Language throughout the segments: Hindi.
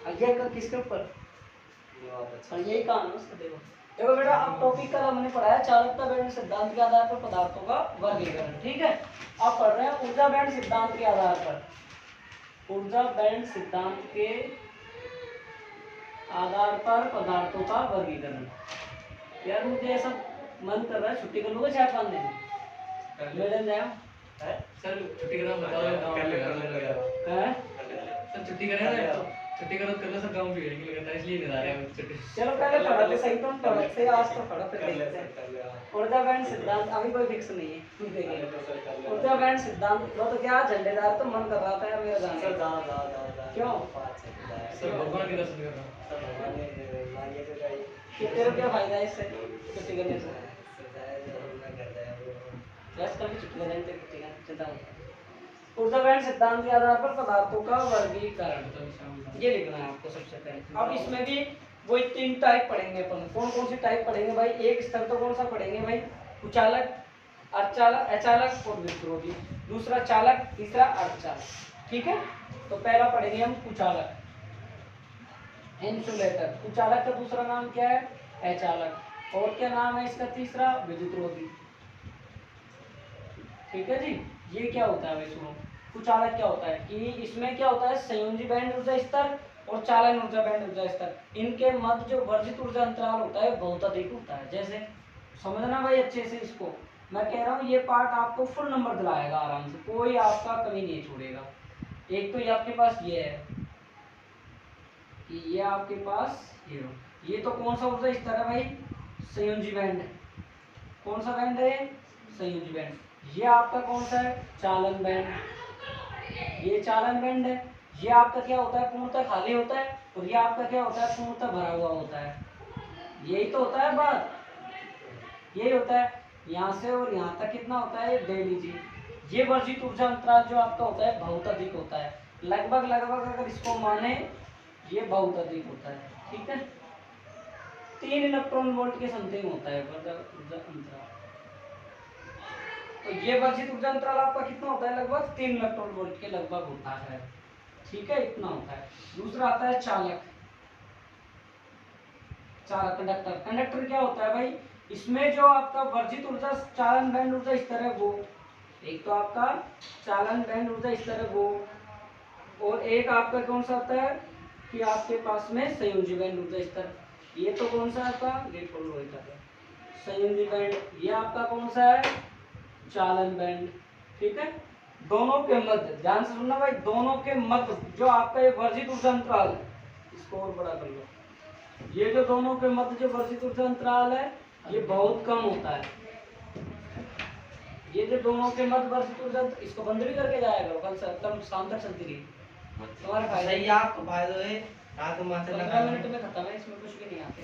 आज्ञा का किसके ऊपर और यही काम है उसका। देखो देखो बेटा, अब टॉपिक का हमने पढ़ा है चालकता बैंड सिद्धांत के आधार पर पदार्थों का वर्गीकरण। ठीक है, आप पढ़ रहे हैं ऊर्जा बैंड सिद्धांत के आधार पर, ऊर्जा बैंड सिद्धांत के आधार पर पदार्थों का वर्गीकरण। यार मुझे ऐसा मन कर रहा है छुट्टी कर लूंगा 4-5 दिन मेरे जाओ सर छुट्टी करा बताओ हैं सर छुट्टी करें ना तो छुट्टी करो कर लो सर काम भी है लगता है इसलिए नहीं आ रहा है छुट्टी। चलो पहले पढ़ा तो सही, तुम पढ़ो से आज तो पढ़ो फिर देखते हैं। ऊर्जा बैंड सिद्धांत अभी कोई फिक्स नहीं है, तुम देखिए ऊर्जा बैंड सिद्धांत वो तो क्या झंडेदार, तो मन कर रहा था यार मेरा जाने का। क्यों सर भगवान के दर्शन कर रहा हूं। कि तेरे क्या फायदा है इससे छुट्टी करने से? बस कल की छुट्टी करने से छुट्टी का चिंता मत। ऊर्जा बैंड सिद्धांत के आधार पर पदार्थों का वर्गीकरण ये लिखना है आपको सबसे पहले। अब इसमें भी वही 3 टाइप पढ़ेंगे अपन। कौन कौन सी टाइप पढ़ेंगे भाई? एक स्तर तो कौन सा पढ़ेंगे भाई? कुचालक, अर्धचालक, अचालक और विद्रोही। दूसरा चालक, तीसरा अर्धचालक। ठीक है, तो पहला पढ़ेंगे हम कुचालक, इंसुलेटर। कुचालक का दूसरा नाम क्या है? अचालक। और क्या नाम है इसका तीसरा? विद्रोही। ठीक है जी, ये क्या होता है भाई सुनो। कुचालक क्या होता है कि इसमें क्या होता है, संयोजी बैंड ऊर्जा स्तर और चालन ऊर्जा बैंड ऊर्जा स्तर, इनके मध्य जो वर्जित ऊर्जा अंतराल होता है बहुत अधिक होता है। जैसे समझना भाई अच्छे से इसको, मैं कह रहा हूँ ये पार्ट आपको फुल नंबर दिलाएगा आराम से, कोई आपका कमी नहीं छोड़ेगा। एक तो ये आपके पास ये है कि ये आपके पास ये तो कौन सा ऊर्जा स्तर है भाई? संयोजी बैंड। कौन सा बैंड है? संयोजी बैंड। ये आपका कौन सा है? चालन बैंड। ये चालन बैंड है। ये आपका क्या होता है? पूर्णतः खाली होता है। और ये आपका क्या होता है? पूर्णतः भरा हुआ होता है। यही तो होता है बात, यही होता है। यहाँ से और यहाँ तक कितना होता है? दे लीजिए। ये वर्जित ऊर्जा अंतराल जो आपका होता है बहुत अधिक होता है, लगभग लगभग अगर इसको माने ये बहुत अधिक होता है। ठीक है, 3 इलेक्ट्रॉन वोल्ट के समथिंग होता है ऊर्जा अंतराल। तो ये वर्जित ऊर्जा अंतराल आपका कितना होता है? लगभग 3 इलेक्ट्रॉन वोल्ट के लगभग होता है। ठीक है, इतना होता है। दूसरा आता है चालक। चालक कंडक्टर। कंडक्टर क्या होता है भाई? इसमें जो आपका वर्जित ऊर्जा चालन बैंड ऊर्जा स्तर है वो, एक तो आपका चालन बैंड ऊर्जा स्तर है वो, और एक आपका कौन सा आता है कि आपके पास में संयोजी बैंड ऊर्जा स्तर। ये तो कौन सा आपका गेट खोल हो जाता है संयोजी बैंड। ये आपका कौन सा है? चालन बैंड। ठीक है, दोनों के मध्य ध्यान से सुनना भाई, दोनों के मध्य जो आपका ये वर्जित ऊर्जा अंतराल है, इसको और बड़ा कर लो। ये जो दोनों के मध्य जो वर्जित ऊर्जा अंतराल है ये बहुत कम होता है। ये जो दोनों के मध्य वर्जित ऊर्जा, इसको बंद भी करके जाया करो कल से, कल शाम तक चलती रही तुम्हारे फायदा ही। आपको फायदा है, 15 मिनट में खत्म है, इसमें कुछ भी नहीं आते।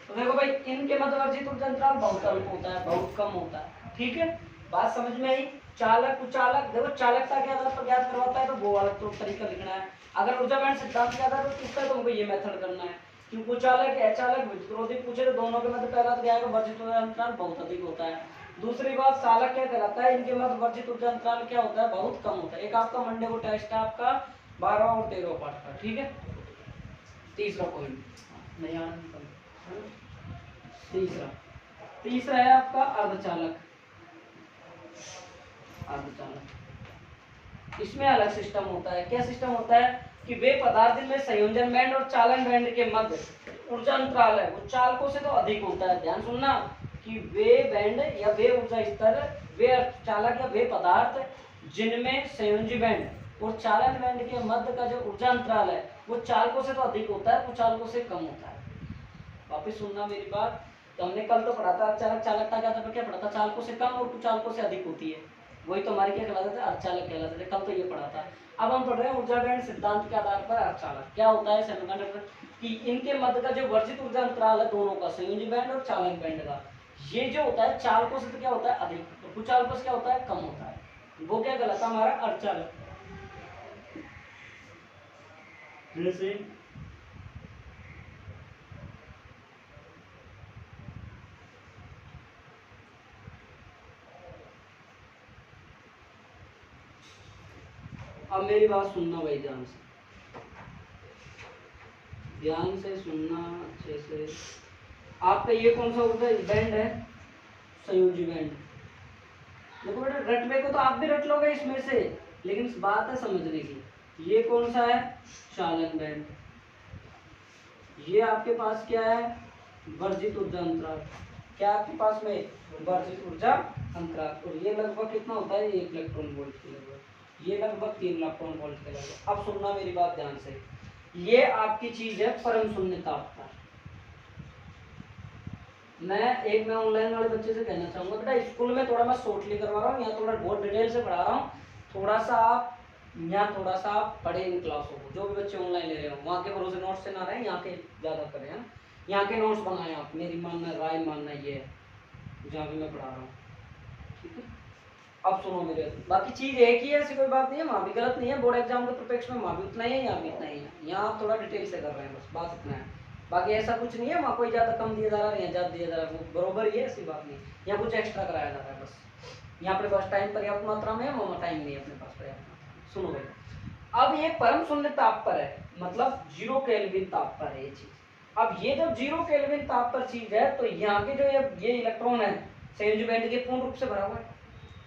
तो देखो भाई, इनके मध्य वर्जित ऊर्जा अंतराल बहुत अल्प होता है, बहुत कम होता है। ठीक है, बात समझ में आई? चालक कुचालक, देखो चालकता के आधार पर ज्ञात करवाता है तो वो वाला तो तरीका लिखना है। अगर ऊर्जा बैंड सिद्धांत के आधार पर पूछता है तो हमको ये मेथड करना है कि कुचालक अचालक विद्रोही पूछे तो दोनों के मध्य पहला तो क्या आएगा? वर्जित ऊर्जा अंतराल बहुत अधिक होता है। दूसरी बात, चालक क्या कहलाता है? इनके मध्य वर्जित ऊर्जा अंतराल क्या होता है? बहुत कम होता है। एक आपका मंडे को टेस्ट है आपका 12 और 13 पार्ट का। ठीक है, तीसरा पॉइंट नहीं आना, तीसरा तीसरा है आपका अर्धचालक। अर्धचालक, इसमें अलग सिस्टम होता है। क्या सिस्टम होता है कि वे पदार्थ में संयोजन बैंड और चालन बैंड के मध्य ऊर्जा अंतराल है वो चालकों से तो अधिक होता है। ध्यान सुनना कि वे बैंड या वे ऊर्जा स्तर, वे चालक या वे पदार्थ जिनमें संयोजी बैंड और चालन बैंड के मध्य का जो ऊर्जा अंतराल है वो चालकों से तो अधिक होता है, कुचालकों से कम होता है। वापिस सुनना मेरी बात, तो हमने कल तो पढ़ा था चालक चालकता क्या था, क्या पढ़ा था? चालकों से कम और कुचालकों से अधिक होती है, वही तो हमारे क्या कहलाते थे? अर्धचालक कहलाते थे। कल तो ये पढ़ा था। अब हम पढ़ रहे हैं ऊर्जा बैंड सिद्धांत के आधार पर अर्धचालक क्या होता है। सेमीकंडक्टर कि इनके मध्य का जो वर्जित ऊर्जा अंतराल है दोनों का, संयोजी बैंड और चालन बैंड का, ये जो होता है चालकों से तो क्या होता है? अधिक, तो कुचालकों से क्या होता है? कम होता है। वो क्या कहलाता है? हमारा अर्धचालक। जैसे अब मेरी बात सुनना भाई ध्यान से, ध्यान से सुनना अच्छे से। आपका ये कौन सा ऊर्जा बैंड है? संयोजी बैंड। देखो बेटा रटवे को तो आप भी रट लोगे इसमें से, लेकिन बात है समझने की। ये कौन सा है? चालन बैंड। ये आपके पास क्या है? वर्जित ऊर्जा अंतराल। क्या आपके पास में? वर्जित ऊर्जा अंतराल। और ये लगभग कितना होता है? 1 इलेक्ट्रॉन वोल्ट के लगभग। ये लगभग 3 इलेक्ट्रॉन वोल्ट के लगभग। अब सुनना मेरी बात ध्यान से। ये आपकी चीज है परम शून्य ताप पर। मैं ऑनलाइन वाले बच्चे से कहना चाहूंगा बेटा स्कूल में थोड़ा मैं शॉर्टली करवा रहा हूँ, यहाँ थोड़ा बहुत डिटेल से पढ़ा रहा हूँ। थोड़ा सा आप पढ़े इन क्लासों को। जो भी बच्चे ऑनलाइन ले रहे हो वहाँ के भरोसे नोट्स से ना रहे, यहाँ के ज़्यादा करें है ना। यहाँ के नोट्स बनाए आप, मेरी मानना राय मानना ये है जहाँ भी मैं पढ़ा रहा हूँ, ठीक है। अब सुनो मेरे, बाकी चीज़ एक ही है, ऐसी कोई बात नहीं है, वहाँ भी गलत नहीं है। बोर्ड एग्जाम के प्रिपरेशन में वहाँ भी उतना ही है, यहाँ भी इतना ही है। यहाँ आप थोड़ा डिटेल से कर रहे हैं, बस बात इतना है। बाकी ऐसा कुछ नहीं है वहाँ कोई ज़्यादा कम दिया जा रहा है या ज़्यादा दिया जा रहा है, वो बरोबर ही है, ऐसी बात नहीं। यहाँ कुछ एक्स्ट्रा कराया जा रहा है बस। यहाँ अपने पास टाइम पर्याप्त मात्रा में है, वहाँ टाइम नहीं है अपने पास पर्याप्त मात्रा में। सुनो भाई, अब ये परम शून्य ताप पर है, मतलब 0 केल्विन ताप पर है ये चीज। अब ये जब 0 केल्विन ताप पर चीज है, तो यहाँ के जो ये इलेक्ट्रॉन है संयोजी बैंड के पूर्ण रूप से भरा हुआ है,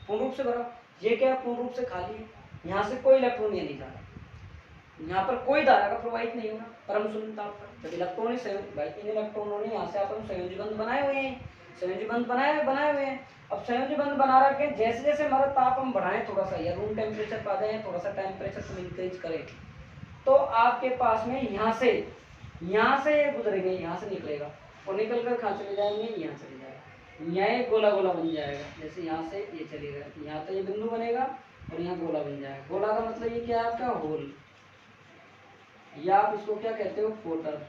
पूर्ण रूप से भरा। ये क्या है? पूर्ण रूप से खाली है। यहाँ से कोई इलेक्ट्रॉन ये नहीं जा रहा, यहाँ पर कोई धारा का प्रवाहित नहीं होगा परम शून्य ताप पर। जब इलेक्ट्रॉन इन इलेक्ट्रॉनों ने यहाँ से अपन संयोजी बंध बनाए हुए हैं, संयोजी बंध बनाए हुए हैं। अब संयोजी बंध बना रखे, जैसे जैसे हमारा ताप हम बढ़ाएं थोड़ा सा, या रूम टेम्परेचर पा जाए, थोड़ा सा टेम्परेचर को इंक्रीज करें, तो आपके पास में यहाँ से गुजरेंगे, यहाँ से निकलेगा और निकल कर कहाँ चले जाएंगे? यहाँ चले जाएगा। यहाँ एक गोला गोला बन जाएगा, जैसे यहाँ से ये चलेगा, यहाँ तो ये बिंदु बनेगा और यहाँ गोला बन जाएगा। गोला का मतलब ये क्या है आपका? होल, या आप इसको क्या कहते हो? फोटर,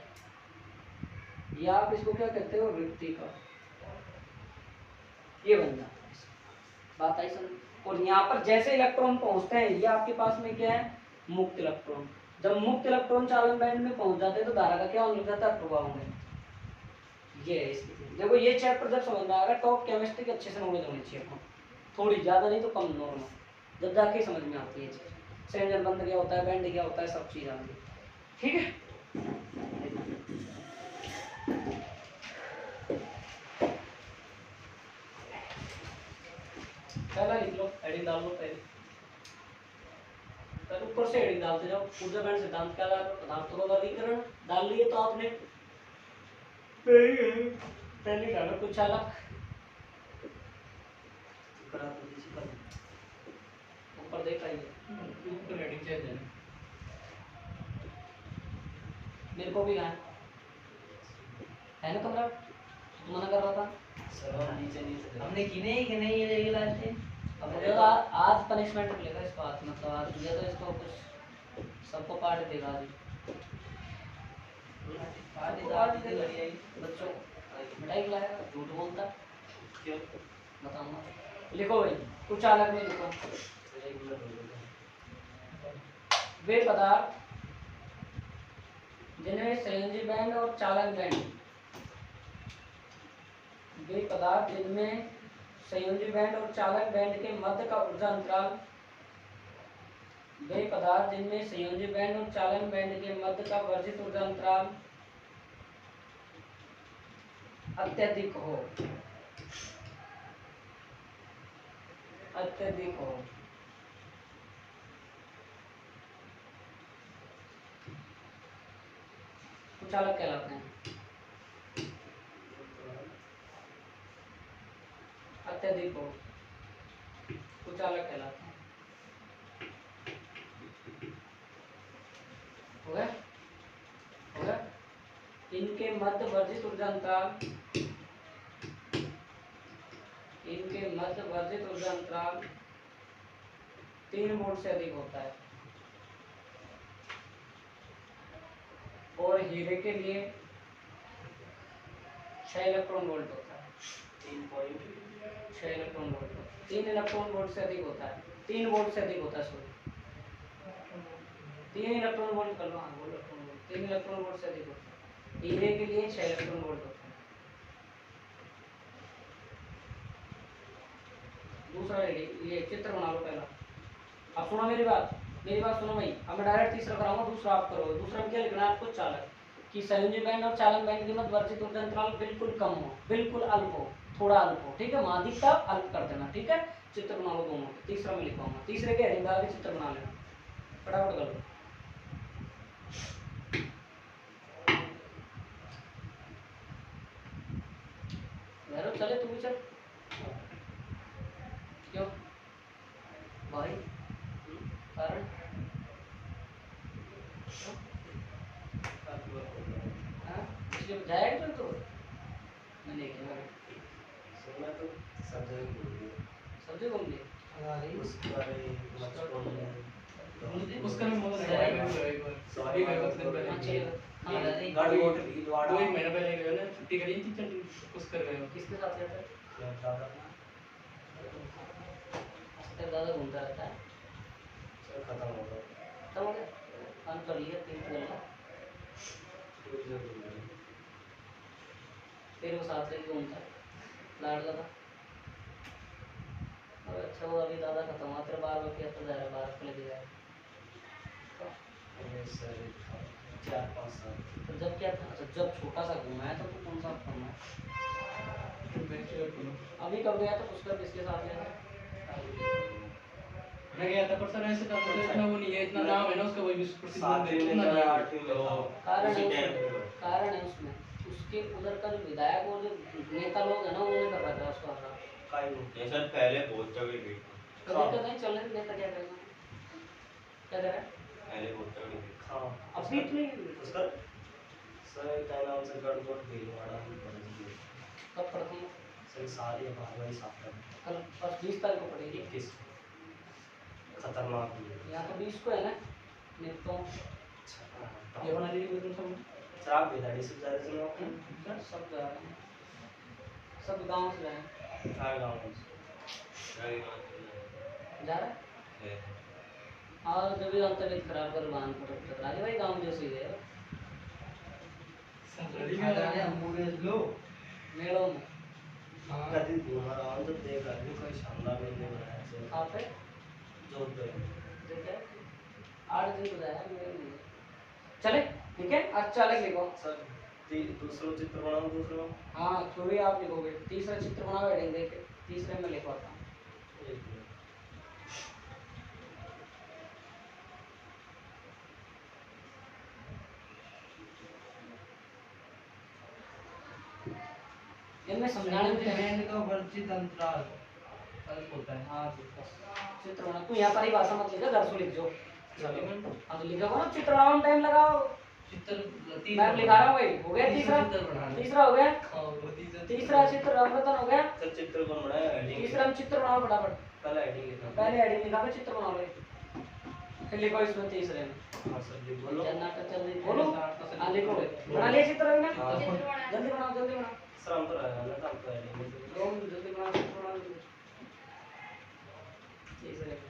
या आप इसको क्या कहते हो? रिक्तिका। ये बन जाता है, बात आई समझ। और यहाँ पर जैसे इलेक्ट्रॉन पहुंचते हैं, ये आपके पास में क्या है? मुक्त इलेक्ट्रॉन। जब मुक्त इलेक्ट्रॉन चालन बैंड में पहुंच जाते हैं तो धारा का क्या होने जाता है? प्रभाव में। ये है स्थिति। देखो ये चैप्टर जब समझ में आएगा, टॉप केमिस्ट्री की अच्छे से नॉलेज होनी चाहिए आपको, थोड़ी ज्यादा नहीं तो कम, नॉर्मल, जब जाके समझ में आती है चीज। संयोजन बंध क्या होता है, बैंड क्या होता है, सब चीज आती है, ठीक है। पहला लिख लो, हेडिंग डाल लो पहले, ऊपर से हेडिंग डालते जाओ। ऊर्जा बैंड सिद्धांत क्या है? पदार्थों का वर्गीकरण डाल लिए तो आपने पहले डालो कुछ अलग करा तो दीजिए, ऊपर देखा ही ऊपर हेडिंग चेंज है। मेरे को भी है ना कमरा, तो मना कर रहा था सर नीचे नीचे हमने की नहीं कि नहीं, ये लाते। अब मुझे तो आज पनिशमेंट मिलेगा इस बात, मतलब आज मुझे तो इसको कुछ सबको पार्टी देगा आज, पार्टी देगा बच्चों मिठाई खिलाएगा। झूठ बोलता क्यों बताऊंगा। लिखो भाई, कुछ अलग में लिखो। वे पदार्थ जिनमें संयोजी बैंड और चालन बैंड, वे पदार्थ जिनमें संयोजी बैंड और चालक बैंड के मध्य का ऊर्जा अंतराल, वे पदार्थ जिनमें संयोजी बैंड और चालन बैंड के मध्य का वर्जित ऊर्जा अंतराल अत्यधिक हो, अत्यधिक हो, चालक कहलाते हैं। अत्यधिक हो, कुचालक कहलाते हैं। हो गया? हो गया? इनके मध्य वर्जित ऊर्जा अंतराल, इनके मध्य वर्जित ऊर्जा अंतराल 3 वोल्ट से अधिक होता है, और हीरे के लिए 6 इलेक्ट्रॉन वोल्ट होता है। 3.6 इलेक्ट्रॉन वोल्ट, 3 इलेक्ट्रॉन वोल्ट से अधिक होता है, 3 वोल्ट से अधिक होता है, सॉरी 3 इलेक्ट्रॉन वोल्ट कर लो, हाँ 3 इलेक्ट्रॉन वोल्ट से अधिक होता है। हीरे के लिए 6 इलेक्ट्रॉन वोल्ट होता है। दूसरा ये चित्र बना लो पहला। अब सुनो मेरी बात सुनो भाई। अब मैं डायरेक्ट तीसरा कराऊंगा, दूसरा आप करो। दूसरा में क्या लिखना है आपको? चालक। कि संयोजी बैंड और चालन बैंड की मध्य वर्जित ऊर्जा अंतराल बिल्कुल कम हो, बिल्कुल अल्प हो, थोड़ा अल्प हो, ठीक है। वहां अधिकता अल्प कर देना, ठीक है। चित्र बना लो दोनों के, तीसरा मैं लिखवाऊंगा, तीसरे के हेडिंग डाल के चित्र बना लेना, फटाफट कर लो। भैरव चले तू भी चल, क्यों भाई, कारण हाँ इसलिए जाएगा तो मैं देखूंगा सुनना तो सब जगह घूम लिए, सब जगह घूम लिए। उसके बारे में मचकोल में उसका मैं मोबाइल है मैं भी एक बार सॉरी भी गए कुछ दिन हाँ पहले चलेगा, हाँ गढ़गोट भीलवाड़ा दो एक महीना पहले गए ना, छुट्टी करी थी, चल कुछ कर गए हो। किसके साथ रहता है? दादा तेरा दादा घूमता रहता है, चल खत्म हो गया खत्म हो गया, काम कर लिया, तीन कर लिया, फिर वो साथ लेके घूमता है लाडला था। और अच्छा वो अभी दादा खत्म हुआ, तेरा बार बार क्या तो जा रहा है, बार को लेके जा रहा ये सर 4-5 साल है। तो जब क्या था, अच्छा जब छोटा सा घूमा है तो तू कौन सा घूमा है? मैं शेयर करूं, अभी कब गया था पुष्कर, किसके साथ गया था? मैं गया था पर सर ऐसे था तो इतना वो नहीं है, इतना नाम है ना उसका, वही विश्व प्रसिद्ध मंदिर है, इतना नहीं है। 8वीं में था कारण उसी है टाइम उसमें, पे कारण है उसमें, उसके उधर का जो विधायक और जो नेता लोग है ना, उन्होंने कर रखा है उसको हरा। काई नहीं ये सर पहले बहुत जगह गई थी, तो देखा नहीं चलने नहीं देता, क्या करेगा, क्या कर रहा है पहले बहुत जगह गई थी। हाँ अभी इतनी उसका सर क्या नाम से गढ़गोट भीलवाड़ा में पड़ी थी कब पढ़ती है? सर सारी भागवही साफ्ता कल 20 तारीख को पढ़ेगी। 21 खतरनाक भी है यहाँ तो 20 को है ना, नहीं तो ये बना लीजिए कोई सब शराब बेदाड़ी से ज़्यादा सुनो सब जा रहे हैं, सब गाँव से जाए हाँ गाँव में रवि माता जा रहा है। है। और जब भी हम तबीयत खराब कर वाहन को टकरा के भाई गाँव जैसे ही है सब लड़ी गया मेलों में। कभी घूमा रहा हूँ तो देख रहा हूँ कोई शानदार मैंने बनाया है आप पे जोधपुर में देखे 8 दिन तो जाया मेरे लिए। चले ठीक है, अच्छा लग लिखो। सर दूसरा चित्र बनाओ दूसरा हाँ जो भी आप लिखोगे, तीसरा चित्र बनाओ हेडिंग देके, तीसरे में लिखवाता हूँ। एक मिनट इनमें समझाने में बैंड का वर्जित अंतराल अल्प होता है। हाँ चित्र बना, तू यहाँ परिभाषा मत लिखा, घर से लिख जो। हाँ तो लिखा ना, चित्र बनाने में टाइम लगाओ, चित्र मैं लिखा रहा हूँ वही हो गया। तीसरा तीसरा हो गया, तीसरा चित्र रामरतन हो गया। सर चित्र कौन बनाया हेडिंग तीसरा हम चित्र बनाओ फटाफट, पहले हेडिंग लिखना पहले हेडिंग लिखा के चित्र बनाओ, फिर लिखो इसमें तीसरे में। हाँ सर जी बोलो नाटक चल रही बोलो, हाँ लिखो, बना लिया चित्र ना, हाँ। जल्दी बनाओ जल्दी बनाओ, सर हम तो रहेगा ना हम तो हेडिंग में 2 मिनट जल्दी बनाओ चित्र बनाओ तीसरे में।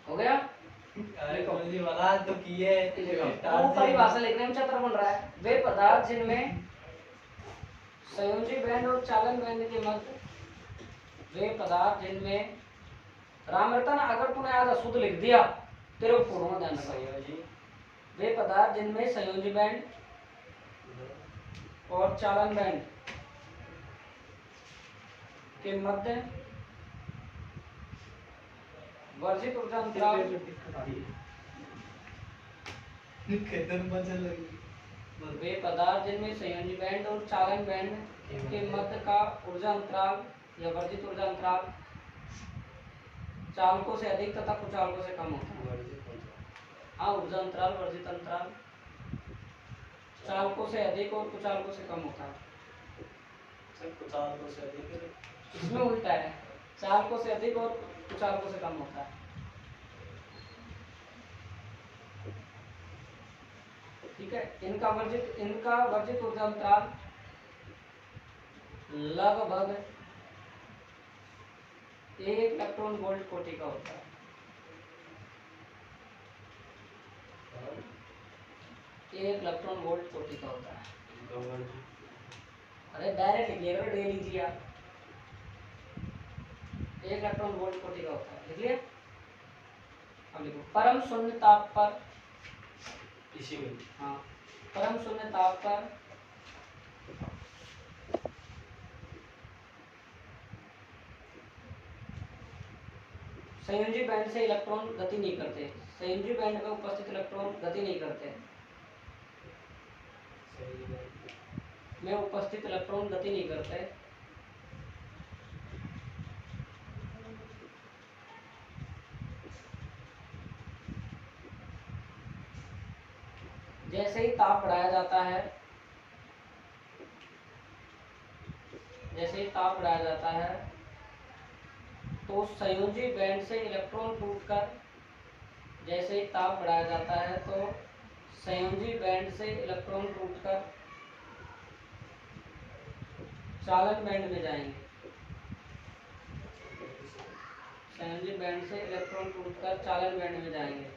हो गया, तो किए वो परिभाषा लिखने में चक्र बन रहा है। वे पदार्थ जिनमें संयोजी बैंड और चालन बैंड के मध्य, वे पदार्थ जिनमें रामरतन, अगर तूने आज अशुद्ध लिख दिया तेरे को फोड़ूंगा, ध्यान रखा जी। वे पदार्थ जिनमें संयोजी बैंड और चालन बैंड के मध्य वर्जित ऊर्जा अंतराल, वे पदार्थ जिनमें संयोजी बैंड और चालन बैंड के मध्य का ऊर्जा अंतराल या वर्जित ऊर्जा अंतराल चालकों से अधिक तथा कुचालकों से कम होता है। हाँ ऊर्जा अंतराल वर्जित अंतराल चालकों से अधिक और कुचालकों से कम होता है। सर कुचालकों से अधिक इसमें उल्टा है, चालकों से अधिक और कुचालकों से कम होता है। ठीक है, इनका वर्जित ऊर्जा अंतराल लगभग 1 इलेक्ट्रॉन वोल्ट कोटि का होता है। 1 इलेक्ट्रॉन वोल्ट कोटि का होता है। अरे डायरेक्ट लिखिएगा, डे लीजिए आप, 1 इलेक्ट्रॉन वोल्ट कोटि का होता है, लिख लिया। अब लिखो, परम शून्य ताप पर इसी में हाँ, परम शून्य ताप पर संयोजी बैंड से इलेक्ट्रॉन गति नहीं करते। संयोजी बैंड में उपस्थित इलेक्ट्रॉन गति नहीं करते। में उपस्थित इलेक्ट्रॉन गति नहीं करते। जैसे ही ताप बढ़ाया जाता है, जैसे ही ताप बढ़ाया जाता है तो संयोजी बैंड से इलेक्ट्रॉन टूटकर, जैसे ही ताप बढ़ाया जाता है तो संयोजी बैंड से इलेक्ट्रॉन टूटकर चालन बैंड में जाएंगे। संयोजी बैंड से इलेक्ट्रॉन टूटकर चालन बैंड में जाएंगे।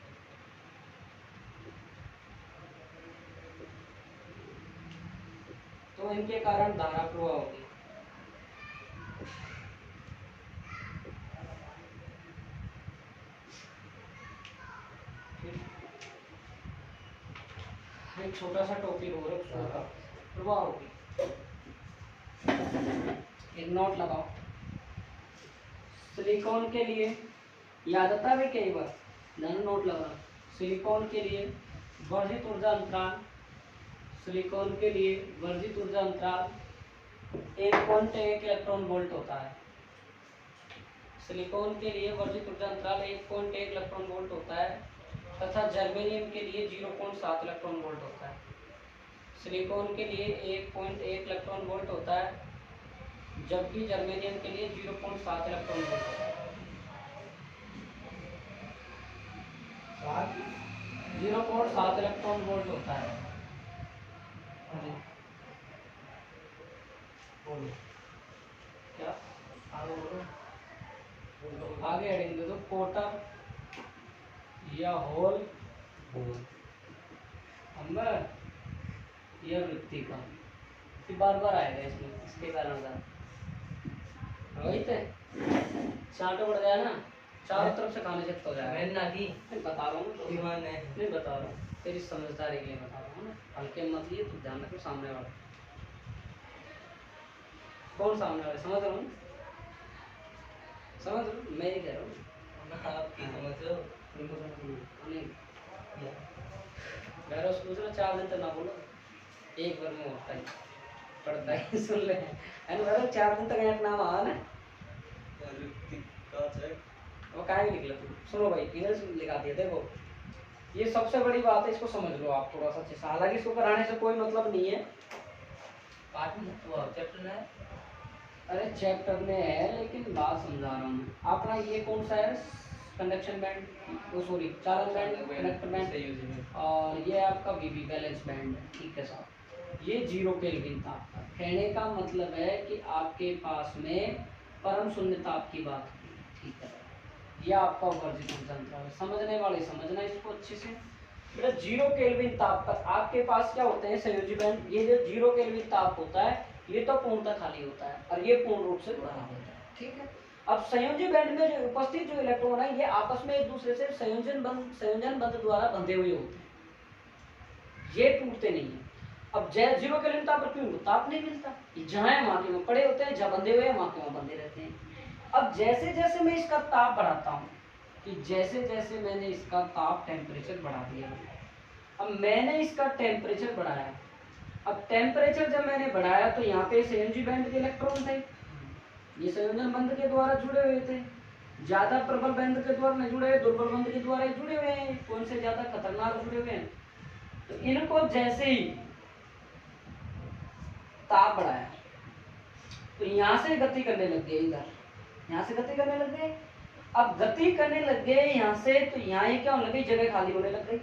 तो इनके कारण धारा प्रवाह होगी। एक छोटा सा टॉपिक हो रहा है, प्रवाह होगी। एक नोट लगाओ। सिलिकॉन के लिए याद आता है कई बार, नैनो नोट लगा। सिलिकॉन के लिए वर्जित ऊर्जा अंतराल, सिलिकॉन के लिए वर्जित ऊर्जा अंतराल 1.1 इलेक्ट्रॉन वोल्ट होता है। सिलिकॉन के लिए वर्जित ऊर्जा अंतराल 1.1 इलेक्ट्रॉन वोल्ट होता है तथा जर्मेनियम के लिए 0.7 इलेक्ट्रॉन वोल्ट होता है। सिलिकॉन के लिए 1.1 इलेक्ट्रॉन वोल्ट होता है, जबकि जर्मेनियम के लिए 0.7 इलेक्ट्रॉन वोल्ट होता है। 0.7 इलेक्ट्रॉन वोल्ट होता है। क्या आगे हेडिंग दे दो, कोटर या होल अंबर या वृत्ति का। बार बार आएगा इसमें, इसके कारण रोहित चाटो बढ़ जाए ना, चारों तरफ से खाने से हो जाएगा। मैंने ना दी, बता रहा हूँ तो ईमान है। नहीं बता रहा हूँ, तेरी समझदारी के लिए बता रहा हूँ ना। हल्के मत लिए तो ध्यान रखो सामने वाला कौन सामने वाला, समझ रहा हूँ, समझ रहा हूँ, मैं ही कह रहा हूँ। आपकी समझ लो। नहीं मेरा सोच रहा 4 दिन तक ना बोलो, एक बार में होता ही पड़ता ही सुन ले। एंड मेरा 4 दिन तक एक नाम आया ना, वो काहे लिख लो तू। सुनो भाई, इंग्लिश में लिखा दिया। देखो ये सबसे बड़ी बात है, इसको समझ लो आप थोड़ा सा अच्छे से। हालांकि इसको कराने से कोई मतलब नहीं है, पार्ट में वो चैप्टर है। अरे चैप्टर में है लेकिन बात समझा रहा हूँ मैं। अपना ये कौन सा है, कंडक्शन बैंड, वो सॉरी चालन बैंड, कंडक्टर बैंड, और ये आपका वीवी बैलेंस बैंड है। ठीक है साहब, ये 0 केल्विन ताप का। कहने का मतलब है कि आपके पास में परम शून्य ताप की बात की, ठीक है। ये आपका वर्जित ऊर्जा अंतराल है। समझने वाले समझना इसको अच्छे से। बेटा 0 केल्विन ताप पर आपके पास क्या होते हैं संयोजी बैंड। ये जो 0 केल्विन ताप होता है ये तो पूर्णतः खाली होता है और ये पूर्ण रूप से भरा होता है, ठीक है। अब संयोजी बैंड में जो उपस्थित जो इलेक्ट्रॉन है ये आपस में एक दूसरे से संयोजन बंध द्वारा बंधे हुए होते हैं, ये टूटते नहीं है। अब 0 केल्विन ताप पर क्यों ताप नहीं मिलता, जहां है वहां के वहां पड़े होते हैं, जहां बंधे हुए हैं वहां के वहां बंधे रहते हैं। अब जैसे जैसे मैं इसका ताप बढ़ाता हूँ, कि जैसे जैसे मैंने इसका ताप टेम्परेचर बढ़ा दिया, अब मैंने इसका टेम्परेचर बढ़ाया। अब टेम्परेचर जब मैंने बढ़ाया तो यहाँ पे संयोजी बैंड के इलेक्ट्रॉन थे, ये संयोजन बंध के द्वारा जुड़े हुए थे। ज्यादा प्रबल बंध के द्वारा नहीं जुड़े हुए, दुर्बल बंध के द्वारा ही जुड़े हुए हैं। कौन से ज्यादा खतरनाक जुड़े हुए हैं, तो इनको जैसे ही ताप बढ़ाया तो यहाँ से गति करने लग गए, इधर यहाँ से गति करने लग गए। अब गति करने लग गए यहाँ से, तो यहाँ ये क्या होने लगी, जगह खाली होने लग गई,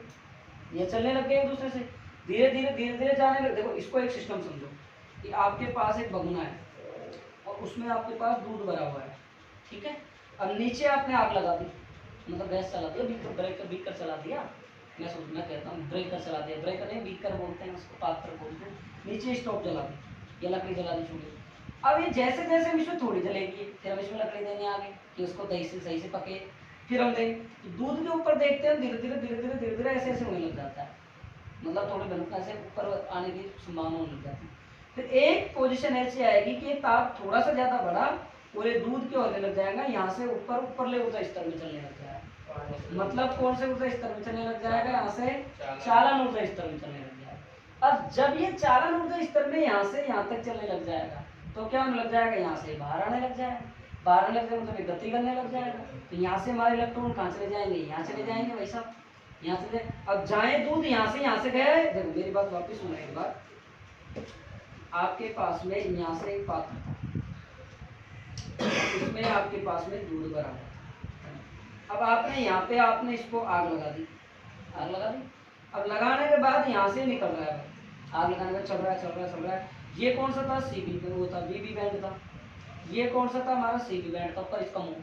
ये चलने लग गए एक दूसरे से, धीरे धीरे जाने लगे। देखो इसको एक सिस्टम समझो कि आपके पास एक भगोना है और उसमें आपके पास दूध भरा हुआ है, ठीक है। अब नीचे आपने आग लगा दी, मतलब गैस चला दिया, बीकर चला दिया। मैं कहता हूँ ब्रेकर चला दिया, ब्रेकर नहीं बीकर बोलते हैं उसको, पात्र बोलते हैं। नीचे स्टोव जला दी या लकड़ी जला दी चूल्हे। अब ये जैसे जैसे हम इसमें थोड़ी जलेगी, फिर हम इसमें लकड़ी देंगे आगे कि उसको दही से सही से पके, फिर हम देंगे। तो दूध के ऊपर देखते हैं धीरे धीरे ऐसे ऐसे होने लग जाता है। मतलब थोड़ी घनत्व से ऊपर आने की संभावना होने लग जाती है। फिर एक पोजीशन ऐसी आएगी कि ताप थोड़ा सा ज्यादा बढ़ा और ये दूध क्या होने लग जाएगा, यहाँ से ऊपर ऊपरले ऊर्जा स्तर में चलने लग जाएगा। मतलब कौन से ऊर्जा स्तर में चलने लग जाएगा, यहाँ से चालन ऊर्जा स्तर में चलने लग जाएगा। अब जब ये चालन ऊर्जा स्तर में यहाँ से यहाँ तक चलने लग जाएगा तो क्या होने लग जाएगा, यहाँ से बाहर आने लग जाएगा। बाहर आने लग जाएगा मतलब ये गति करने लग जाएगा। तो यहाँ से हमारे इलेक्ट्रॉन कहाँ चले जाएंगे, यहाँ चले जाएंगे भाई साहब, यहाँ से अब जाए दूध यहाँ से गए। देखो मेरी बात वापस सुनो एक बार। आपके पास में यहाँ से एक पात्र था, इसमें आपके पास में दूध भरा हुआ। अब आपने यहाँ पे आपने इसको आग लगा दी, आग लगा दी। अब लगाने के बाद यहाँ से निकल रहा है, आग लगाने के बाद चल रहा है चल रहा है चल रहा है। ये कौन सा था, सीबी वो था, बीबी बैंड था। ये कौन सा था, हमारा सीबी बैंड था, ऊपर इसका मुंह।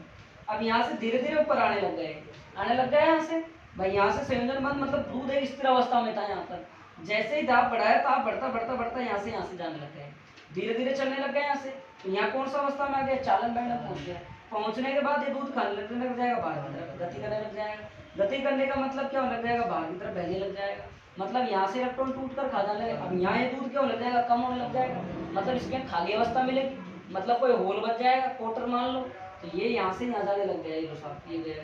अब यहाँ से धीरे धीरे ऊपर आने लग गए, आने लग गए यहाँ से भाई। यहाँ से संयोजन बंद मतलब दूध एक स्थिर अवस्था में था यहाँ पर। जैसे ही दाब बढ़ाया ताप बढ़ता बढ़ता बढ़ता यहाँ से जाने लग गए, धीरे धीरे चलने लग गए यहाँ से। तो यहाँ कौन सा अवस्था में आ गया, चालन बैंड में पहुंच गया। पहुंचने के बाद ये दूध खाने लगने लग जाएगा, बाहर की तरफ गति करने लग जाएगा। गति करने का मतलब क्या होने लग जाएगा, बाहर की तरफ बहने लग जाएगा। मतलब यहाँ से इलेक्ट्रॉन टूट कर खा जाने लगे। अब यहाँ ये दूध क्या होने लग जाएगा, कम होने लग जाएगा। मतलब इसके खाली अवस्था मिलेगी, मतलब कोई होल बच जाएगा, क्वार्टर मान लो। तो ये यहाँ से यहाँ जाने लग जाएगा, ये गया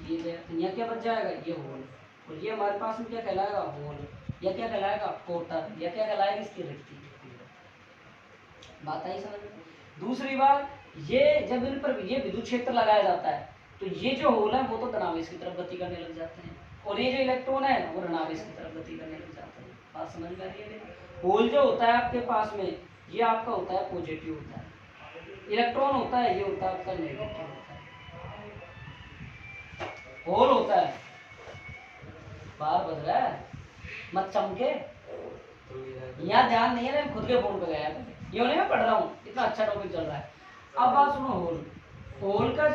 ये गया। तो यहाँ क्या बच जाएगा, ये होल। और ये हमारे पास में क्या कहलाएगा, होल। या क्या कहलाएगा, क्वार्टर। या क्या कहलाएगा, इसकी रिक्ति। बात आई समझ में। दूसरी बात, ये जब इन पर ये विद्युत क्षेत्र लगाया जाता है तो ये जो होल है वो तो धनावेश की तरफ गति करने लग जाते हैं, और ये जो इलेक्ट्रॉन है वो ऋणावेश की तरफ गति करने लग जाते हैं। बात समझ में आ रही है। होल जो होता है आपके पास में, ये आपका होता है पॉजिटिव होता है। इलेक्ट्रॉन होता है, ये होता है आपका नेगेटिव होता है। होल होता है, बाहर बज रहा है, मत चमके। यहाँ ध्यान नहीं है, खुद के फोन पे गया है। ये नहीं मैं पढ़ रहा हूँ, इतना अच्छा टॉपिक चल रहा है। अब बात सुनो, होल। होल का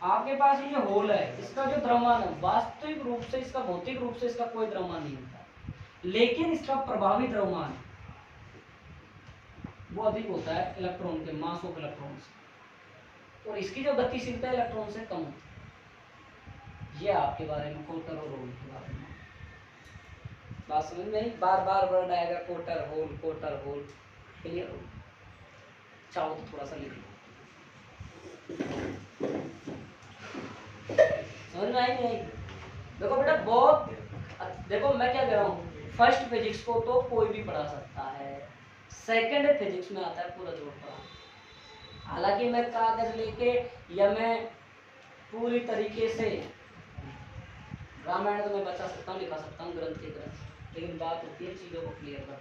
आपके पास ये होल है, इसका जो द्रव्यमान है वास्तविक रूप से, इसका भौतिक रूप से इसका कोई द्रव्यमान नहीं होता, लेकिन इसका प्रभावी द्रव्यमान वो अधिक होता है इलेक्ट्रॉन के मास ऑफ इलेक्ट्रॉन से, और इसकी जो गतिशीलता इलेक्ट्रॉन से कम होती है। ये आपके बारे में, क्वार्टर और होल के बारे में बात समझ में। बार बार वर्ड आएगा, quarter whole quarter whole. Clear हो, चाहो तो थोड़ा सा लिख लो, समझ में आई नहीं आई। देखो बेटा बहुत, देखो मैं क्या कह रहा हूँ, फर्स्ट फिजिक्स को तो कोई भी पढ़ा सकता है, सेकंड फिजिक्स में आता है पूरा जोड़ पढ़ा। हालांकि मैं कागज लेके या मैं पूरी तरीके से रामायण तो मैं बचा सकता हूँ, लिखा सकता हूँ ग्रंथ के ग्रंथ, लेकिन बात होती है चीज़ों को क्लियर करना,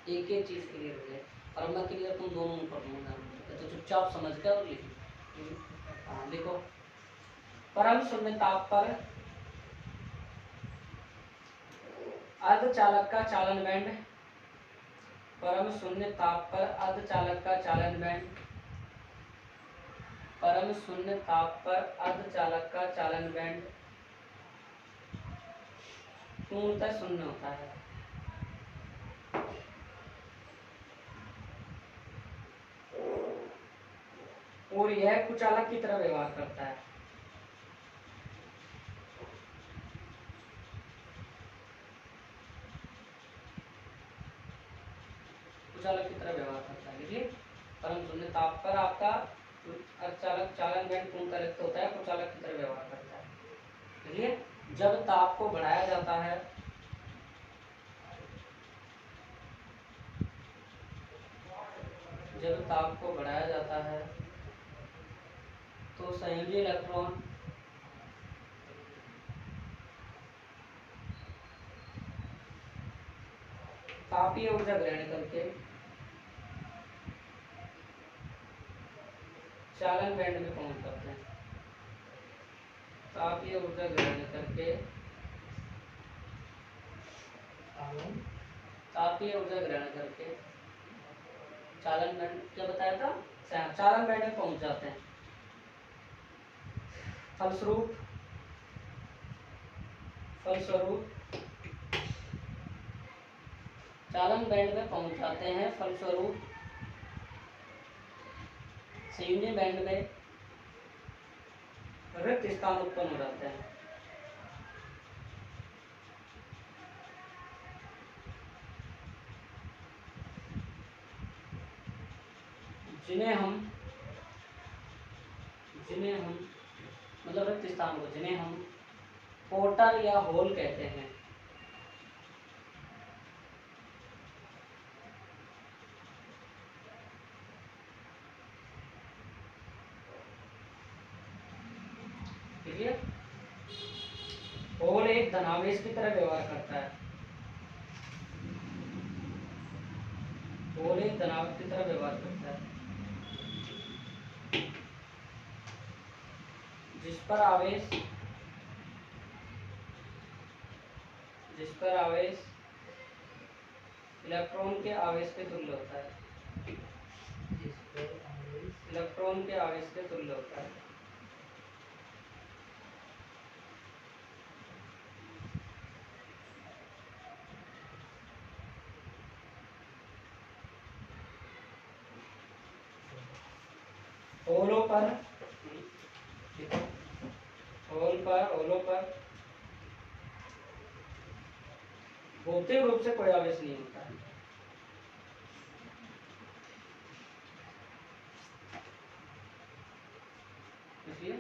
एक एक चीज़ क्लियर हो जाए। और मैं क्लियर तुम दोनों में कर दूंगा, तो चुपचाप समझ कर और लिखो। हाँ देखो, परम शून्य ताप पर अर्धचालक का चालन बैंड, परम शून्य ताप पर अर्धचालक का चालन बैंड, परम शून्य ताप पर अर्धचालक का चालन बैंड पूर्णतः शून्य होता है। और यह कुचालक की तरह व्यवहार करता है। कुचालक की तरह व्यवहार करता है, देखिए परम शून्य ताप पर आपका अर्धचालक चालन बैंड पूर्णतः रिक्त होता है, कुचालक की तरह व्यवहार करता है। देखिए जब ताप को बढ़ाया जाता है, जब ताप को बढ़ाया जाता है तो संयोजी इलेक्ट्रॉन तापीय ऊर्जा ग्रहण करके चालन बैंड में पहुंच जाते हैं। तापीय ऊर्जा ग्रहण करके, तापीय ऊर्जा ग्रहण करके चालन बैंड, क्या बताया था, चालन बैंड में पहुंच जाते हैं। फलस्वरूप चालन बैंड में पहुंच जाते हैं, फलस्वरूप संयोजी बैंड में रिक्त स्थान उत्पन्न हो जाते हैं। जिन्हें हम मतलब रिक्त स्थान को जिन्हें हम पोर्टल या होल कहते हैं। ठीक है, होल एक धनावेश की तरह व्यवहार करता है। होल एक धनावेश की तरह व्यवहार करता है जिस पर आवेश इलेक्ट्रॉन के आवेश के तुल्य होता है। इलेक्ट्रॉन के आवेश के तुल्य होता है। होलों पर भौतिक रूप से कोई आवेश नहीं होता है। इसलिए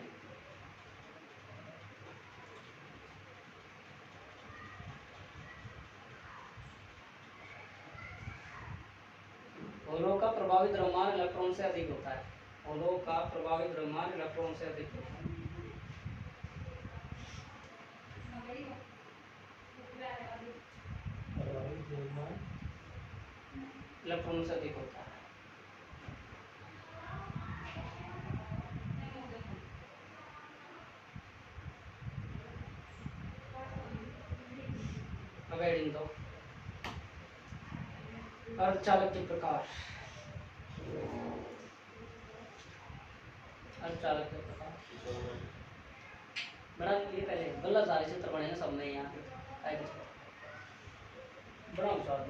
होलों का प्रभावी द्रव्यमान इलेक्ट्रॉन से अधिक होता है। होलों का प्रभावी द्रव्यमान इलेक्ट्रॉन से अधिक होता है। इलेक्ट्रॉन से अधिक होता है। अब हेडिंग दो, अर्धचालक के प्रकार। अर्धचालक के प्रकार बड़ा ये पहले गलत सारे चित्र बने हैं सब में यहाँ पे बनाओ चाहो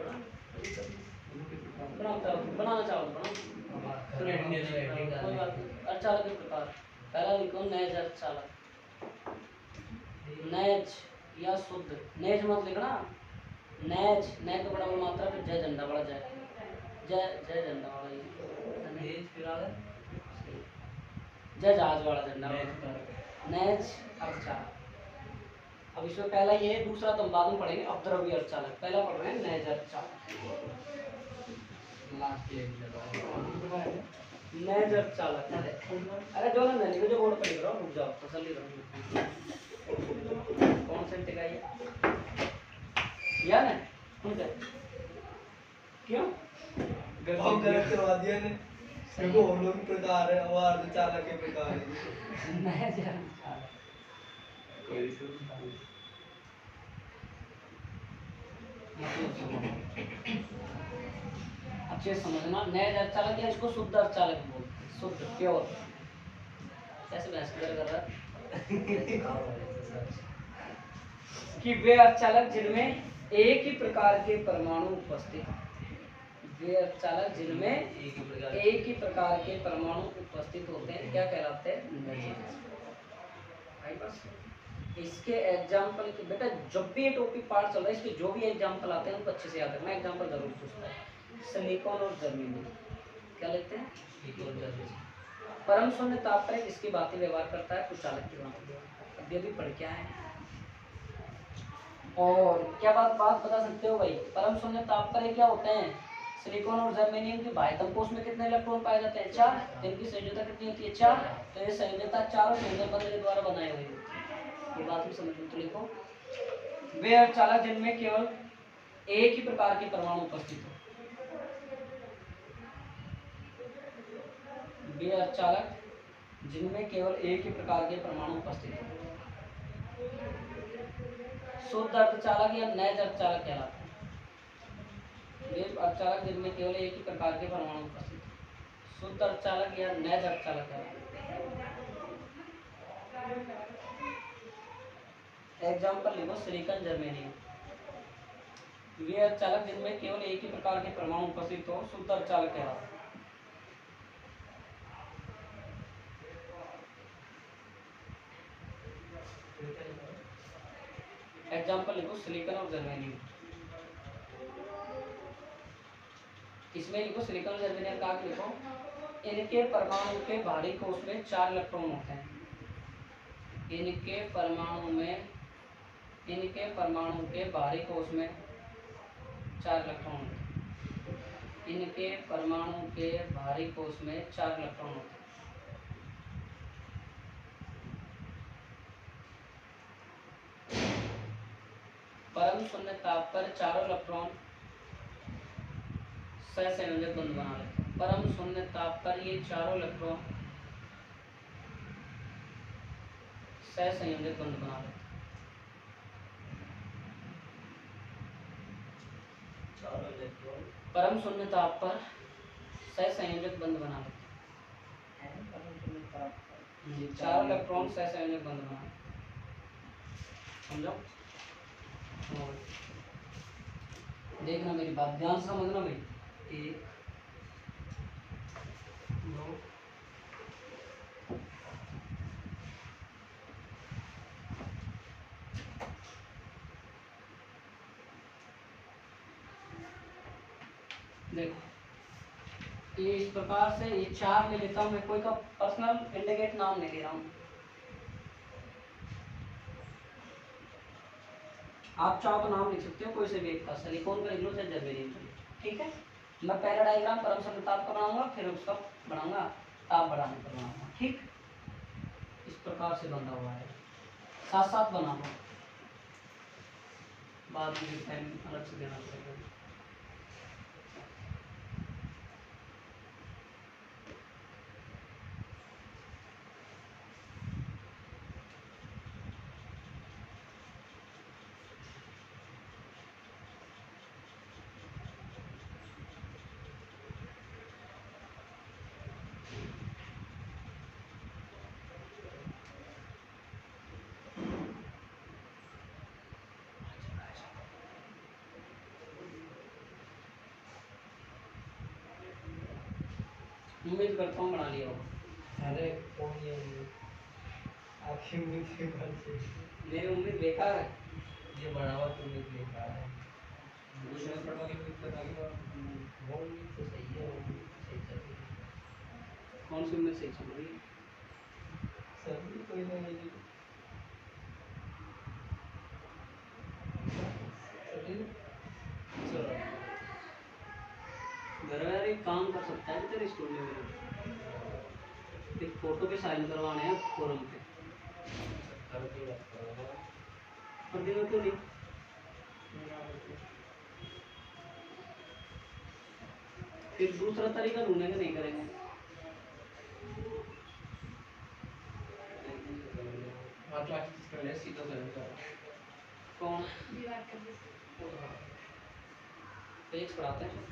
बनाना चाहो तो बनाओ। कोई बात नहीं। अर्धचालक के प्रकार पहला लिखो नैज अर्धचालक। नैज या शुद्ध, नैज मत लिखना, नैज नैज तो बड़ा बड़ा मात्रा पे जय झंडा बड़ा जय जय जय झंडा वाला जय जहाज वाला झंडा नैज अर्धचालक। अब इसमें पहला ये है, दूसरा तो हम बाद में पढ़ेंगे। अपद्रव्य अर्धचालक पहला पढ़ रहे हैं नैज अर्धचालक। नैज अर्धचालक अरे जो ना नहीं जो बोर्ड पर लिख रहा हूँ रुक जाओ तसल्ली करो। कौन सा टिका ये यार है क्यों गलत करवा दिया ने। देखो हम लोग प्रकार है और अर्धचालक के प्रकार है। नैज अर्धचालक अच्छे समझना। नैज अर्धचालक या इसको शुद्ध अर्धचालक बोलते हैं। शुद्ध प्योर कैसे बहस कर रहा कि वे अर्धचालक जिनमें एक ही प्रकार के परमाणु उपस्थित, वे अर्धचालक जिनमें एक ही प्रकार के परमाणु उपस्थित होते हैं क्या कहलाते हैं? बस इसके एग्जाम्पल के बेटा जब भी ये टॉपिक पार्ट चल रहा है इसके जो भी एग्जाम्पल आते हैं उनको अच्छे से याद रखना। एग्जाम्पल जरूर पूछता है। सिलिकॉन और जर्मेनियम क्या लेते हैं? परम शून्य ताप पर इसकी बातें व्यवहार करता है, कुछ चालक की बातें अभी अभी पढ़ के आए हैं। और क्या बात बता सकते हो भाई? परम शून्य ताप पर क्या होते हैं? सिलिकॉन और जर्मेनियम के बाह्यतम कोश में कितने इलेक्ट्रॉन पाए जाते हैं? 4। इनकी संयोजकता कितनी होती है? 4। तो ये संयोजकता 4 संयोजक बंध के द्वारा बनाए हुए हैं। ये बात भी समझ तो लिखो। वे अर्धचालक जिनमें केवल एक ही प्रकार के परमाणु उपस्थित हो। वे अर्धचालक जिनमें केवल एक ही प्रकार के परमाणु उपस्थित हो। शुद्ध अर्धचालक या नैज अर्धचालक कहलाते हैं। वे अर्धचालक जिनमें केवल एक ही प्रकार के परमाणु उपस्थित हो। शुद्ध अर्धचालक या नैज अर्धचालक कहलाते हैं। एग्जाम्पल लिखो सिलिकॉन जर्मेनियम। वे अर्धचालक जिनमें केवल एक ही प्रकार के परमाणु उपस्थित हो शुद्ध अर्धचालक कहलाते हैं। एग्जाम्पल लिखो सिलिकॉन और जर्मेनियम। इसमें लिखो सिलिकॉन और जर्मेनियम का लिखो इनके परमाणु के बाहरी कोश में 4 इलेक्ट्रॉन होते हैं। इनके परमाणु के बाहरी कोश में 4 इलेक्ट्रॉन होते हैं। इनके परमाणु के बाहरी कोश में 4 इलेक्ट्रॉन होते हैं। परम शून्य ताप पर चारों इलेक्ट्रॉन सहसंयोजक बंध बना लेते हैं। परम शून्य ताप पर ये चारों इलेक्ट्रॉन सहसंयोजक बंध बना लेते हैं। चारों इलेक्ट्रॉन परम शून्य ताप पर सहसंयोजक बंध बना लेते हैं। चारों इलेक्ट्रॉन सहसंयोजक बंध बना लेते हैं। समझो? और देखना मेरी बात ध्यान से समझना भाई। 1 2 देखो ये इस प्रकार से ये 4 ले लेता हूँ मैं। कोई का पर्सनल इंडिकेट नाम नहीं ले रहा हूँ। आप चाहो तो नाम लिख सकते हो कोई से भी एक का। सिलिकॉन का लिख लो चाहे जर्मेनियम का लिख लो, ठीक है। मैं पहला डायग्राम परम शून्य ताप का बनाऊंगा, फिर उसका बनाऊंगा ताप बढ़ाने का बनाऊंगा, ठीक। इस प्रकार से बंधा हुआ है, साथ साथ बना लो, बाद में टाइम अलग से देना पड़ेगा। उम्मीद करता हूँ बना लिया होगा। अरे कौन ये आखिर में से बात से मेरी उम्मीद बेकार है। ये बढ़ावा तुमने देखा है। दूसरे पढ़वा के कुछ बता के वो उम्मीद तो सही है, वो उम्मीद तो सही चल रही है। कौन सी उम्मीद सही चल रही है? सभी कोई ना कोई चलो घर में एक काम कर सकता है तेरे स्टूडियो में, एक फोटो पे साइन करवाने हैं फोरम पे। करके रखता हूँ और दिन में क्यों नहीं? फिर दूसरा तरीका ढूंढेंगे, नहीं करेंगे। 8 लाख कर ले सीधा कर। कौन दीवार कर दे। पेज पढ़ाते हैं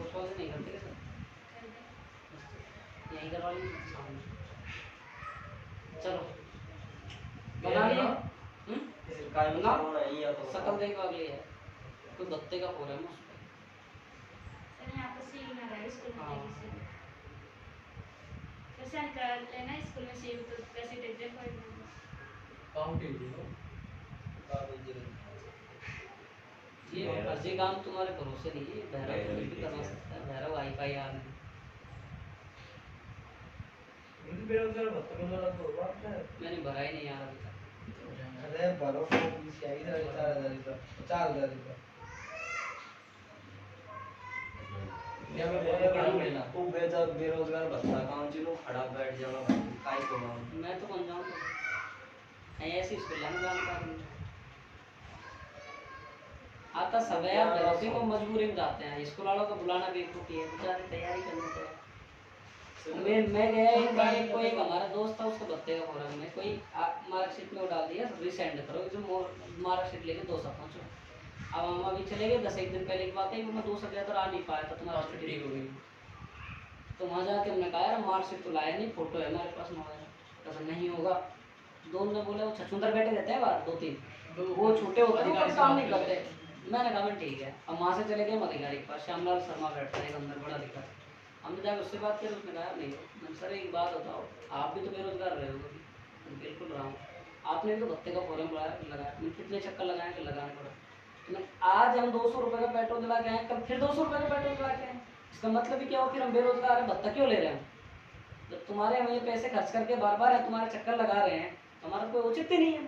उस वाले नहीं करते सर, कर दे। यहीं करवा लेंगे सामने। चलो बना लिया। बना सकल देखवा के लिए कोई गत्ते का फोरम है उस पे। सर यहाँ पर सील ना रहे स्कूल में हाँ। देगी से। फिर सेंड कर लेना स्कूल में सील तो वैसे दे दे कोई नहीं। काउंट ही लो। ये फर्जी काम तुम्हारे भरोसे नहीं है। भैरव तो भी करवा सकता है, भैरव वाईफाई आ रहे हैं। मुझे बेरोजगार भत्ता को वाला तो बात है। मैंने भरा ही नहीं यार अभी तक। अरे भरो को पुलिस क्या ही 4000 रुपये 4000 रुपये या मैं बोल रहा हूँ ना वो बेरोजगार भत्ता कहाँ जिलो खड़ा बैठ जाना काय को मां मैं तो बन जाऊँ तो ऐसी स्कूल में काम कर रही हूँ। आता सब है यार, बेरोजगारी को मजबूरी में जाते हैं। स्कूल वालों को बुलाना बेवकूफ़ी है, बेचारे तैयारी करने को है। मैं गया एक बार, कोई एक हमारा दोस्त था, उसको भत्ते का फोरम में कोई मार्कशीट में वो डाल दिया रिसेंड करो, जो मार्कशीट लेके 2 साल पहुँचो। अब हम अभी चले गए 10 एक दिन पहले की बात है, मैं 2 साल तो आ नहीं पाया था, तुम्हारा छुट्टी हो गई। तो वहाँ जाके हमने कहा यार मार्कशीट तो लाया नहीं, फोटो है हमारे पास मोबाइल। तो नहीं होगा। दोनों ने बोले वो छछूंदर बैठे रहते हैं बाहर 2-3, वो छोटे होते हैं वो काम नहीं करते। मैंने कहा ठीक है। अब वहाँ से चले गए हम अधिकारी के पास, श्यामलाल शर्मा बैठता है एक अंदर बड़ा अधिकारी। हमने जाकर उससे बात की, उसने कहा नहीं मैंने सर एक बात बताओ, आप भी तो बेरोजगार रहे हो। बिल्कुल रहा हूँ, आपने भी तो भत्ते का फॉर्म लगाया। मैंने कितने चक्कर लगाए कि लगाने पड़ा। आज हम 200 रुपए का पेट्रोल दिला के आए, कल फिर 200 रुपए का पेट्रोल दिला के आए। इसका मतलब ही क्या हो, फिर हम बेरोजगार हैं, भत्ता क्यों ले रहे हैं? जब तुम्हारे हम ये पैसे खर्च करके बार बार है तुम्हारे चक्कर लगा रहे हैं, हमारा कोई औचित्य ही नहीं है।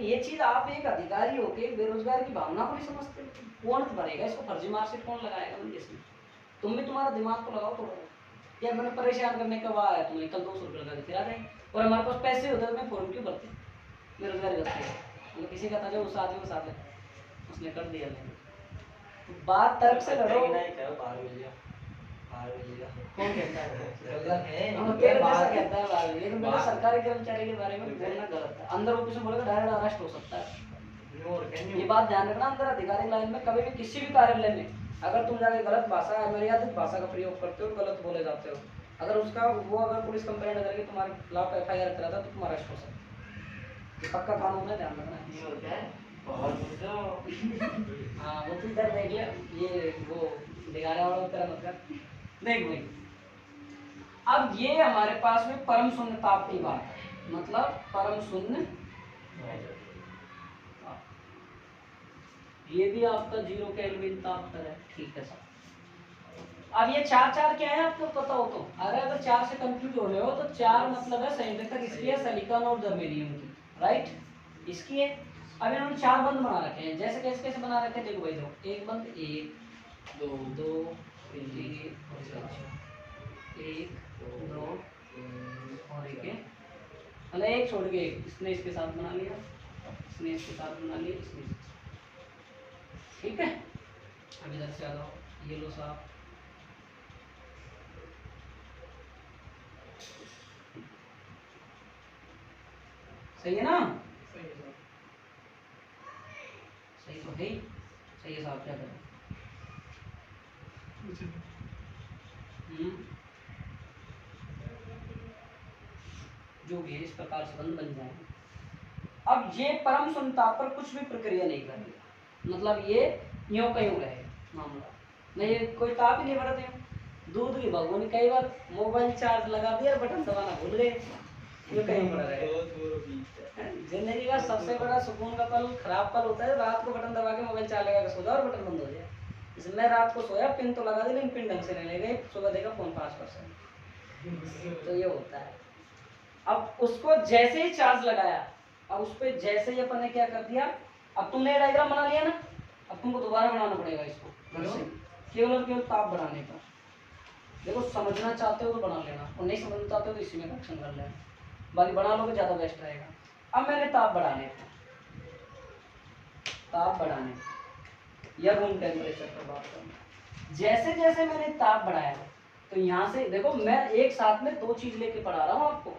ये चीज आप एक अधिकारी हो के बेरोजगार की भावना को नहीं समझते। कौन भरेगा इसको? फर्जी मार्कशीट कौन लगाएगा मुझे इसमें? तुम भी तुम्हारा दिमाग को लगाओ थोड़ा। यार मैंने परेशान करने का वाह है तुमने, कल 200 रुपये लगा के फिर आ जाएंगे, और हमारे पास पैसे होते तो मैं फॉर्म क्यों भरते? बेरोजगारी भरते मतलब किसी का था जो उस आदमी के साथ है, उसने कर दिया। मैंने बात तर्क से लड़ो। कौन कहता है? हाँ, तेरे जैसा कहता है बाहर, लेकिन बेटा सरकारी कर्मचारी के बारे में बोलना गलत है। अंदर ऑफिस में बोलेगा डायरेक्ट अरेस्ट हो सकता है। ये बात ध्यान रखना, अंदर अधिकारी लाइन में कभी भी किसी भी कार्यालय में अगर तुम जाके गलत भाषा अमर्यादित भाषा का प्रयोग करते हो, गलत बोले जाते हो, अगर उसका वो अगर पुलिस कंप्लेंट करके तुम्हारे खिलाफ FIR कराता तो तुम अरेस्ट हो सकते हो। ये पक्का कानून है, ध्यान रखना। हाँ वो तू इधर देख ले, ये वो दिखाने वाला तेरा मतलब देख भाई। अब ये हमारे पास में परम शून्य ताप की बात है, मतलब परम शून्य, ये भी आपका 0 केल्विन ताप पर है, ठीक है सर। अब ये 4 क्या है आपको पता हो तो? अगर 4 से कंफ्यूज हो रहे हो तो 4 मतलब है संयोजकता किसकी है? सिलिकॉन और जर्मेनियम की, राइट, इसकी है। अब इन्होंने 4 बंद बना रखे हैं, जैसे कैसे कैसे बना रखे हैं देखो भाई, देखो एक बंद 1 2 2 3 1 2 और एक है, मतलब एक छोड़ के एक, इसने इसके साथ बना लिया, इसने इसके साथ बना लिया, इसने, ठीक है। अब इधर से आ जाओ, ये लो साहब, सही है ना? सही तो है ही, सही है साहब, क्या करें? जो भी है इस प्रकार से बंद बन जाए। अब ये परम शून्यता पर कुछ भी प्रक्रिया नहीं करेगा, मतलब ये यूं का यूं रहेगा मामला, नहीं कोई ताप ही नहीं बढ़ते। दूध की बहू ने कई बार मोबाइल चार्ज लगा दिया, बटन दबाना भूल गए, ये कहीं पड़ा रहेगा। जिंदगी का सबसे बड़ा सुकून का पल, खराब पल होता है रात को बटन दबा के मोबाइल चार्ज लगा के सो जाओ और बटन बंद हो जाए। इसलिए मैं रात को सोया, पिन तो लगा दी लेकिन पिन ढंग से नहीं ले गई, सुबह देखा फोन 5%। तो ये होता है। अब उसको जैसे ही चार्ज लगाया, अब उस पर जैसे ही अपन ने क्या कर दिया, अब तुमने डायग्राम बना लिया ना, अब तुमको दोबारा बनाना पड़ेगा इसको घर से, केवल और केवल ताप बढ़ाने का। देखो समझना चाहते हो तो बना लेना, और नहीं समझना चाहते हो तो इसी में करेक्शन कर लेना, बाकी बना लोगे ज़्यादा बेस्ट रहेगा। अब मैंने ताप बढ़ाने का, ताप बढ़ाने या रूम टेम्परेचर पर बात करना, जैसे जैसे मैंने ताप बढ़ाया तो यहाँ से देखो मैं एक साथ में 2 चीज़ लेके पढ़ा रहा हूँ आपको।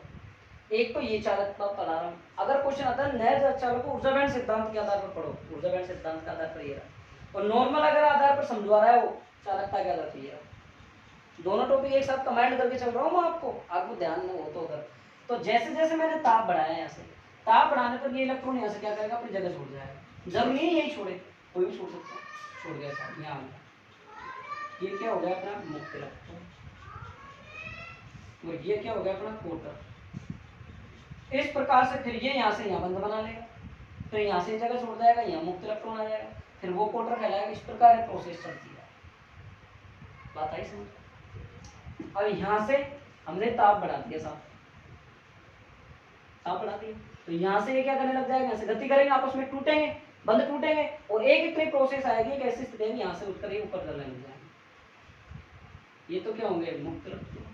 एक तो ये चालकता पढ़ा रहा हूँ, अगर क्वेश्चन आता है नए चालक ऊर्जा बैंड सिद्धांत के आधार पर पढ़ो, ऊर्जा बैंड सिद्धांत के आधार पर ये रहा, और नॉर्मल अगर आधार पर समझवा रहा है वो चालकता के आधार पर ये रहा। दोनों टॉपिक एक साथ कमांड करके चल रहा हूँ मैं आपको ध्यान में हो तो उधर। तो जैसे जैसे मैंने ताप बढ़ाया यहाँ से, ताप बढ़ाने पर ये इलेक्ट्रॉन यहाँ से क्या करेगा, अपनी जगह छोड़ जाएगा। जरूरी नहीं यही छोड़े, कोई भी छोड़ सकता है, छोड़ गया साहब यहाँ। ये क्या हो गया अपना मुक्त इलेक्ट्रॉन, और ये क्या हो गया अपना कोटर। इस प्रकार से फिर ये यहाँ से यहाँ बंद बना लेगा, फिर यहाँ से जगह छोड़ जाएगा, यहाँ मुक्त इलेक्ट्रॉन आ जाएगा, फिर वो कोटर कहलाएगा। इस प्रकार प्रोसेस चलती है, बात आई समझ? अब यहाँ से हमने ताप बढ़ा दिया साहब, ताप बढ़ा दिया, तो यहाँ से ये क्या करने लग जाएगा, यहाँ से गति करेंगे, आपस में टूटेंगे, बंद टूटेंगे, और एक इतनी प्रोसेस आएगी, एक ऐसी स्थिति है यहाँ से उठकर ये ऊपर चलने लग जाएंगे। ये तो क्या होंगे मुक्त इलेक्ट्रॉन,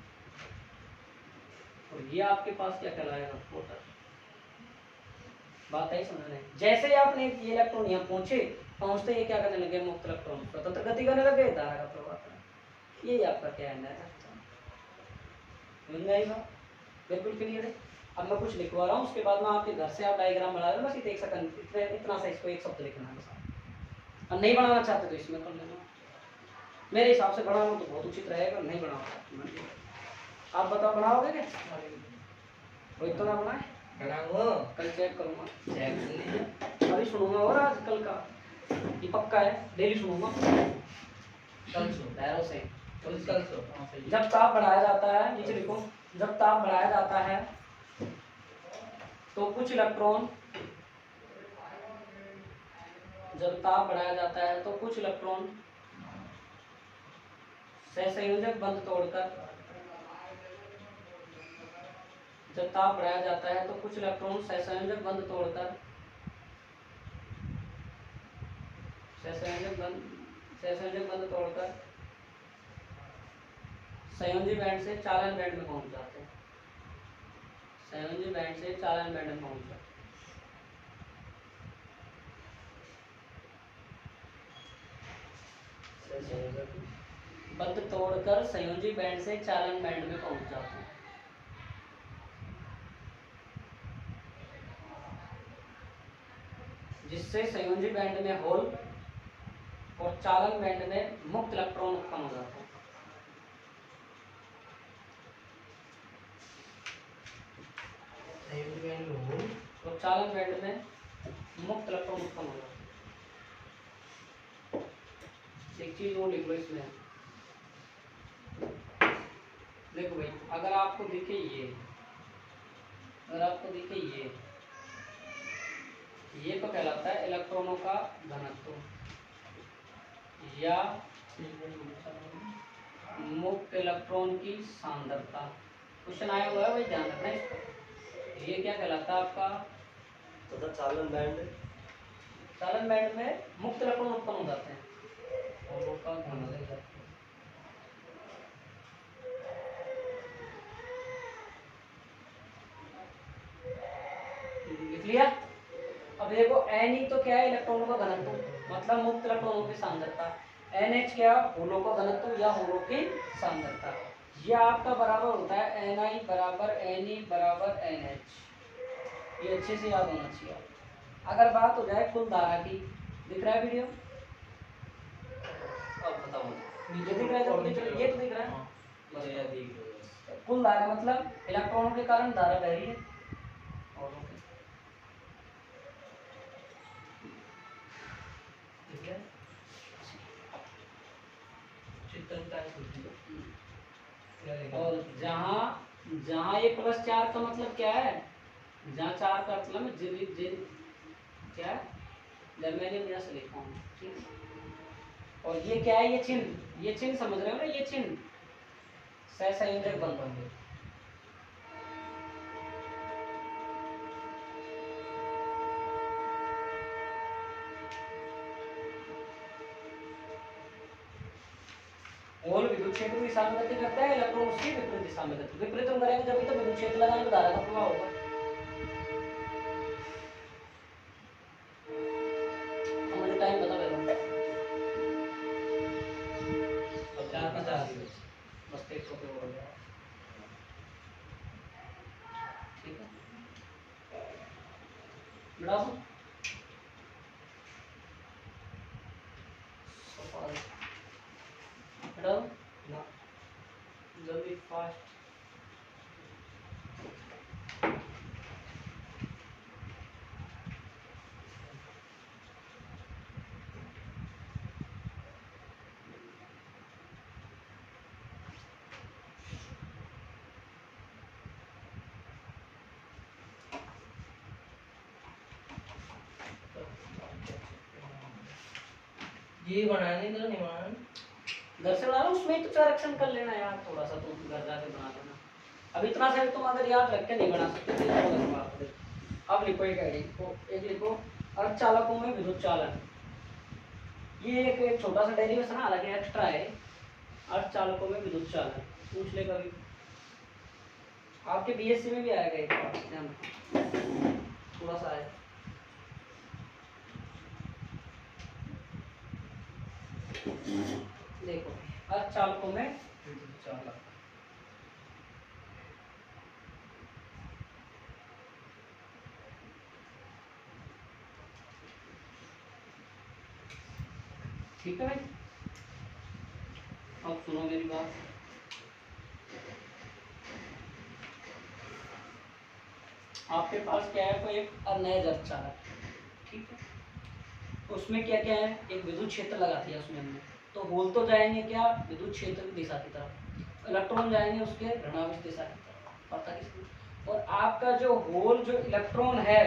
और ये आपके पास क्या कहलाएगा कोटर। बात आई समझ में? जैसे ही आपने ये इलेक्ट्रॉन यहाँ पहुंचते ये क्या करने लगे, मुक्त इलेक्ट्रॉन स्वतंत्र गति करने लगे, धारा का प्रवाह करना। ये आपका क्या है, मिल जाएगा, बिल्कुल क्लियर है। अब मैं कुछ लिखवा रहा हूँ, उसके बाद में आपके घर से आप डायग्राम बना रहे हो, बस एक सेकंड इतना सा इसको एक शब्द लिखना है बस। अब नहीं बनाना चाहते तो इसमें कर लेना, मेरे हिसाब से बना लो तो बहुत उचित रहेगा, नहीं बनाओ आप बताओ बनाओगे क्या? वही तो ना बनाए, कल चेक करूँगा, अभी सुनूंगा और आज कल का ये पक्का है, डेली सुनूंगा, कल से जब ताप बढ़ाया जाता है, नीचे लिखो, जब ताप बढ़ाया जाता है तो कुछ इलेक्ट्रॉन जब ताप बढ़ाया जाता है तो कुछ इलेक्ट्रॉन सहसंयोजक बंध तोड़कर, जब ताप बढ़ाया जाता है तो कुछ इलेक्ट्रॉन सहसंयोजक बंध तोड़कर संयोजी बैंड से चालन बैंड में पहुंच जाते हैं। संयोजी बैंड से चालन बैंड में पहुंच जाते हैं। बंध तोड़कर संयोजी बैंड से चालन बैंड में पहुंच जाते हैं। जिससे संयोजी बैंड में होल और चालन बैंड में मुक्त इलेक्ट्रॉन उत्पन्न हो जाते हैं। संयोजी बैंड में होल और चालन बैंड में मुक्त इलेक्ट्रॉन उत्पन्न हो जाते हैं। एक चीज वो लिख लो इसमें, देखो भाई, अगर आपको दिखे ये तो कहलाता है इलेक्ट्रॉनों का घनत्व या मुक्त इलेक्ट्रॉन की सांद्रता। क्वेश्चन आया हुआ है भाई, ध्यान रखना इसको। ये क्या कहलाता है आपका? तथा चालन बैंड में मुक्त इलेक्ट्रॉन उत्पन्न हो जाते हैं और वो का घनत्व। लिख लिया? अब देखो Ne तो क्या है? इलेक्ट्रॉनों का घनत्व, मतलब मुक्त इलेक्ट्रॉनों की सांद्रता। NH क्या? होलों का घनत्व या होलों की सांद्रता। यह आपका बराबर होता है Ni बराबर Ne बराबर NH। ये अच्छे से याद होना चाहिए। अगर बात हो जाए कुल धारा की, दिख रहा है वीडियो? अब बताओ नीचे दिख रहा है? जब ये तो दिख रहा है। कुल धारा मतलब इलेक्ट्रॉनों के कारण धारा बह रही है। और और जहाँ ये +4 का मतलब क्या है? जहाँ 4 का मतलब क्या जर्मेनियम यहाँ से लिखा हूँ, ठीक है। और ये क्या है? ये चिन्ह समझ रहे हो ना? ये चिन्ह सहसंयोजक बंध होंगे। होल विद्युत क्षेत्र की दिशा में गति करता है, इलेक्ट्रॉन उसकी विपरीत दिशा में गति। विपरीत हम करेंगे जब तो विद्युत क्षेत्र लगाने पर धारा का प्रवाह होगा। मुझे टाइम बता पहले। अब 4:50 बस 1 पे हो गया, ठीक है बढ़ाओ। बढ़ाओ जल्दी फास्ट। ये बनाने दो निमान घर से बना लो, उसमें तो करेक्शन कर लेना यार, थोड़ा सा तुम घर जाके बना लेना। अब इतना सा तुम अगर याद रख के नहीं बना सकते तो अलग बात है। अब लिखो एक लिखो अर्धचालकों में विद्युत चालन। ये एक छोटा सा डेरिवेशन हालांकि एक्स्ट्रा है। अर्धचालकों में विद्युत चालन पूछ ले कभी, आपके बीएससी में भी आएगा एक बार, ध्यान रखो थोड़ा सा है। देखो अर्धचालकों में विद्युत चालन, ठीक है भाई। अब सुनो मेरी बात। आपके पास क्या है? कोई एक अनैज अर्धचालक, ठीक है। उसमें क्या क्या है? एक विद्युत क्षेत्र लगा दिया उसमें हमने, तो होल तो जाएंगे क्या? विद्युत क्षेत्र की दिशा की तरफ। इलेक्ट्रॉन जाएंगे उसके ऋणावेश दिशा की तरफ, पता किसको। और आपका जो होल जो इलेक्ट्रॉन है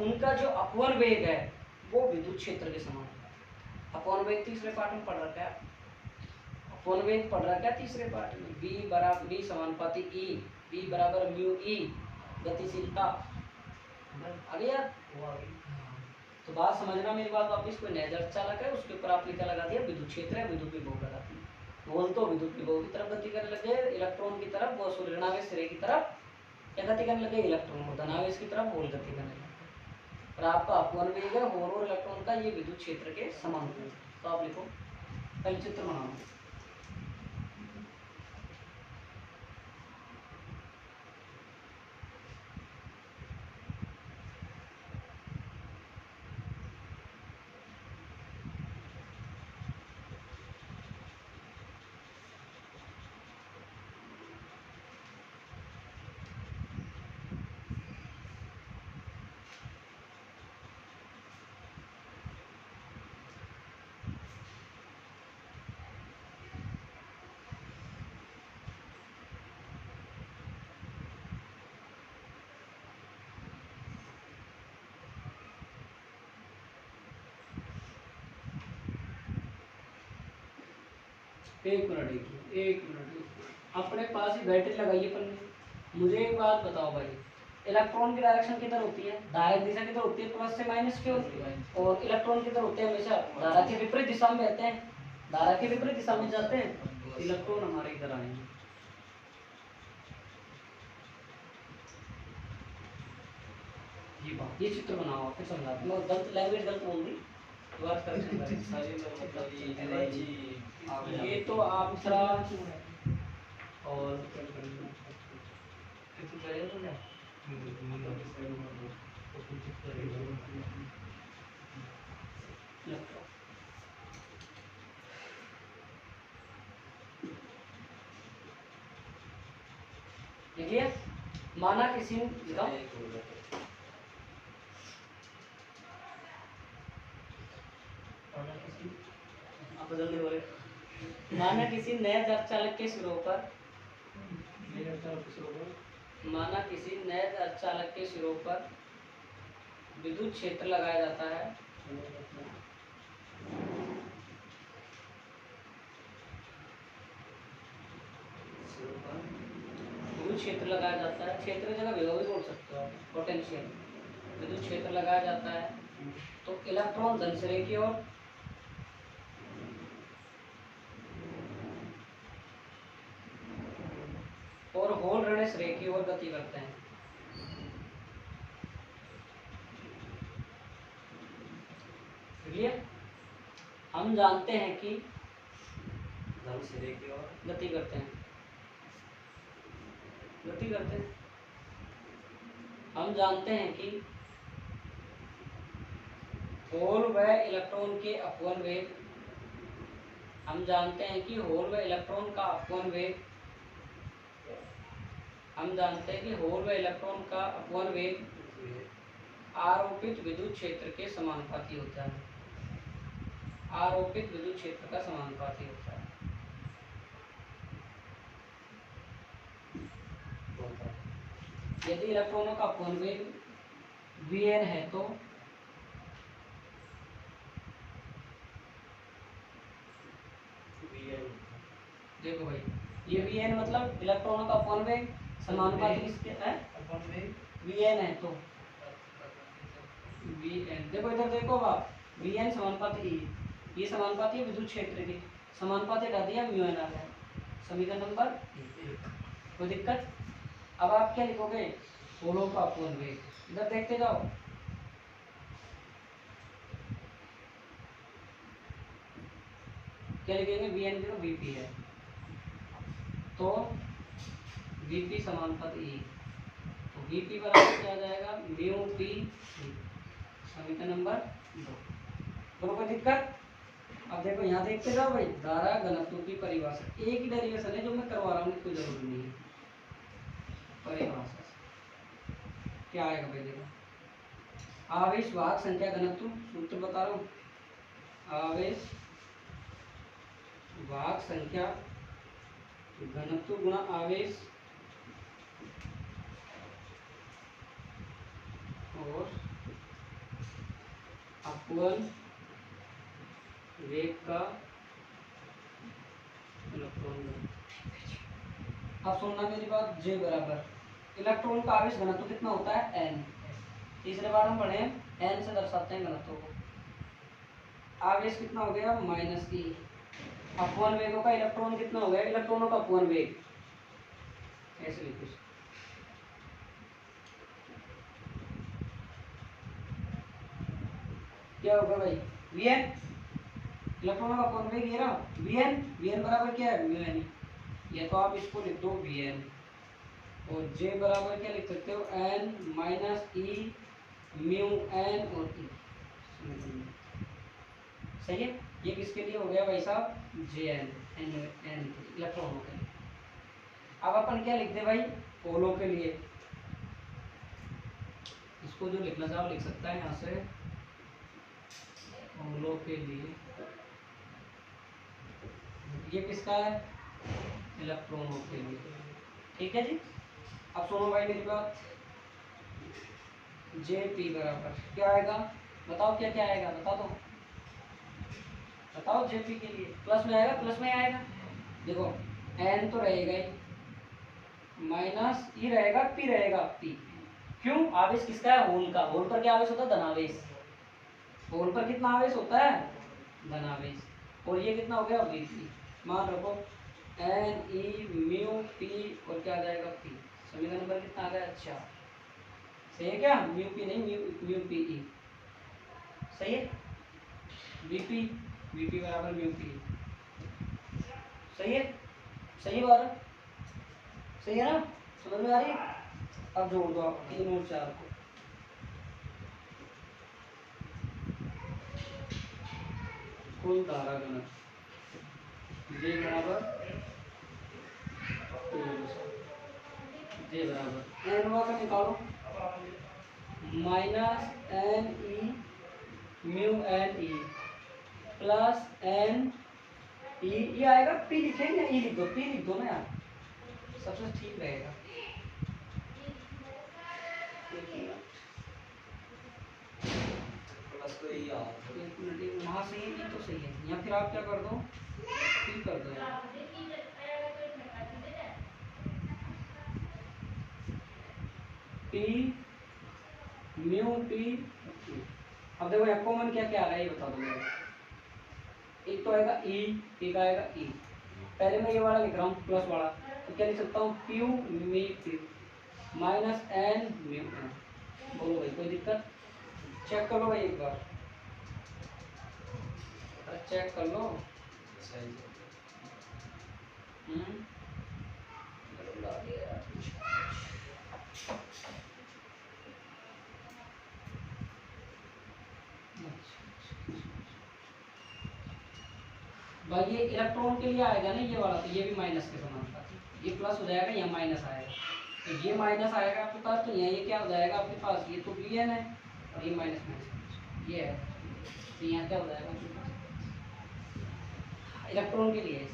उनका जो अपवन वेग है वो विद्युत क्षेत्र के समान होता है। अपॉन वेग तीसरे पार्ट में पढ़ रखा है, अपॉन वेग पढ़ रखा है तीसरे पार्ट में। बी समानुपाती ई, बी बराबर म्यू ई गतिशीलता। अरे यार तो बात समझना मेरी बात वापिस। कोई नैजर चालक है उसके ऊपर आप लिखा लगा दिया विद्युत क्षेत्र है, विद्युत विभव लगा दिया, बोल तो विद्युत विभव की तरफ गति करने लगे इलेक्ट्रॉन की तरफ, वो ऋणावेश सिरे की तरफ क्या गति करने लगे इलेक्ट्रॉन को, धनावेश की तरफ होल गति करने लगे। और आपका अपॉन वेग है होल और इलेक्ट्रॉन का, ये विद्युत क्षेत्र के समान होते हैं। तो आप लिखो पहले चित्र बनाओ। एक मिनट अपने पास ही बैटरी लगाइए पर मुझे एक बात बताओ भाई, इलेक्ट्रॉन की डायरेक्शन किधर होती है, धारा दिशा किधर होती है, प्लस से माइनस की होती है, और इलेक्ट्रॉन किधर होते हैं हमेशा धारा के विपरीत दिशा में रहते हैं, धारा के विपरीत दिशा में जाते हैं, इलेक्ट्रॉन हमारे इधर आएंगे। ये बात, ये चित्र बनाओ फिर समझाते हैं। गलत लैंग्वेज गलत बोल दी, दोबारा करेक्शन करें। ये तो आप थोड़ा और देखिए माना किसी बदलने वाले, माना किसी नए चालक के सिरों पर, माना किसी नए चालक के सिरों पर विद्युत क्षेत्र लगाया जाता है, विद्युत क्षेत्र लगाया जाता है, क्षेत्र जगह विभव भी बोल सकते हो, पोटेंशियल विद्युत क्षेत्र लगाया जाता है, तो इलेक्ट्रॉन धन सिरे की ओर और होल ऋण सिरे की ओर गति करते हैं। क्लियर? हम जानते हैं कि धन सिरे की ओर गति करते हैं, गति करते हैं। हम जानते हैं कि होल व इलेक्ट्रॉन के अपवन वेग, हम जानते हैं कि होल व इलेक्ट्रॉन का अपवन वेग, हम जानते हैं कि होल व इलेक्ट्रॉन का अपवन वेग आरोपित विद्युत क्षेत्र के समानुपाती होता है, आरोपित विद्युत क्षेत्र का समानुपाती होता है। यदि इलेक्ट्रॉनों का अपवन वेग Vn है तो देखो भाई, ये Vn मतलब इलेक्ट्रॉनों का अपवन वेग समानुपाती किसके है, Vn है तो Vn, देखो इधर देखो आप, Vn समानुपाती ये समानुपाती है विद्युत क्षेत्र की, समानुपाती हटा दिया म्यू एन आ गया, समीकरण नंबर 1। कोई दिक्कत? अब आप क्या लिखोगे, होलों का अपवन वेग, इधर देखते जाओ, क्या लिखेंगे, Vn की तो Vp है, तो Vp समानुपाती E, तो Vp बराबर क्या आ जाएगा, म्यू पी, समीकरण नंबर 2। बोलो कोई दिक्कत? अब देखो यहाँ देखते जाओ भाई, धारा घनत्व की परिभाषा एक ही डेरिवेशन है जो मैं करवा रहा हूँ, कोई जरूरी नहीं है। परिभाषा क्या आएगा भाई, देखो आवेश वाहक संख्या घनत्व, सूत्र बता रहा हूँ, आवेश वाहक संख्या घनत्व गुणा आवेश और अपवन वेग का इलेक्ट्रॉन घनत्व। अब सुनना मेरी बात, J बराबर इलेक्ट्रॉन का आवेश घनत्व कितना होता है, n। तीसरे बार हम पढ़े n से दर्शाते हैं घनत्व को। आवेश कितना हो गया -e। अपवन वेगों का इलेक्ट्रॉन कितना हो गया, इलेक्ट्रॉनों का अपवन वेग, ऐसे लिखो। क्या होगा भाई, Vn इलेक्ट्रॉनों का अपवन वेग ये रहा Vn बराबर क्या है म्यू, या तो आप इसको लिख दो Vn, और J बराबर क्या लिख सकते हो, n माइनस ई म्यू n और e। सही है, ये किसके लिए हो गया भाई साहब, Jn n इलेक्ट्रॉनों के लिए। अब अपन क्या लिख दे भाई, होलों के लिए। इसको जो लिखना चाहो लिख सकता है यहाँ से, होलों के लिए। ये किसका है, इलेक्ट्रॉनों के लिए। ठीक है जी। अब सुनो भाई मेरी बात, Jp बराबर क्या आएगा, बताओ क्या क्या आएगा, बता दो, बताओ। Jp के लिए प्लस में आएगा, प्लस में आएगा। देखो n तो रहेगा ही, माइनस ई रहेगा, p रहेगा, p। क्यों, आवेश किसका है, होल का। होल पर क्या आवेश होता है, धनावेश। होल पर कितना आवेश होता है, धनावेश। और ये कितना हो गया, Vp। मान रखो n e म्यू p और क्या आ जाएगा, p। समीकरण नंबर कितना आ गया, 4। सही है क्या, म्यू p नहीं, म्यू p e। सही है, Vp बराबर म्यू p। सही है, सही बात, सही है ना, समझ में आ रही है। अब जोड़ दो आप 3 और 4 को। कुल धारा घनत्व J बराबर n का निकालो, minus n e mu n e plus n e, ये आएगा p, लिखेंगे e लिख दो, p लिख दो ना यार, सबसे ठीक रहेगा। प्लस तो यही आ वहाँ से ये तो सही है, या फिर आप क्या कर दो, p कर दो यार। p mu p। अब देखो f कॉमन क्या क्या आ रहा है ये बता दो मेरे। एक तो आएगा e, एक आएगा e। पहले मैं ये वाला लिख रहा हूँ प्लस वाला, तो क्या लिख सकता हूँ, q मी p minus n mu n। बोलो भाई कोई दिक्कत, चेक कर लो भाई एक बार, चेक कर लो। भाई ये इलेक्ट्रॉन के लिए आएगा ना ये वाला, तो ये भी माइनस के समान था, ये प्लस हो जाएगा, यहाँ माइनस आएगा, तो ये माइनस आएगा आपके पास, तो यहाँ ये क्या हो जाएगा आपके पास, ये तो Vn है और ये माइनस माइनस ये है, तो यहाँ क्या हो जाएगा आपके पास, इलेक्ट्रॉन के लिए।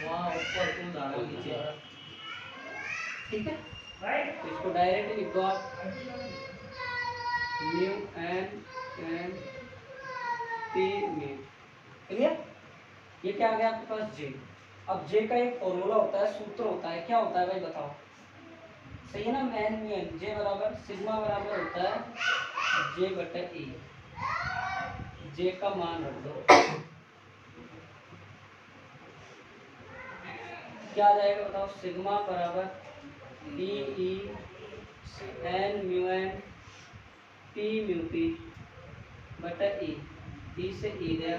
वहाँ ऊपर तुम धारा नीचे। ठीक है, तो इसको डायरेक्ट लिख दो आप, mu n n p mu. Clear, ये क्या आ गया आपके पास, J। अब J का एक फॉर्मूला होता है, सूत्र होता है, क्या होता है भाई बताओ। सही है ना, n म्यू n, J बराबर सिग्मा बराबर होता है J बटा E। J का मान रख दो, क्या आ जाएगा बताओ, सिग्मा बराबर p e n mu n p mu p बटा e। e से e गया,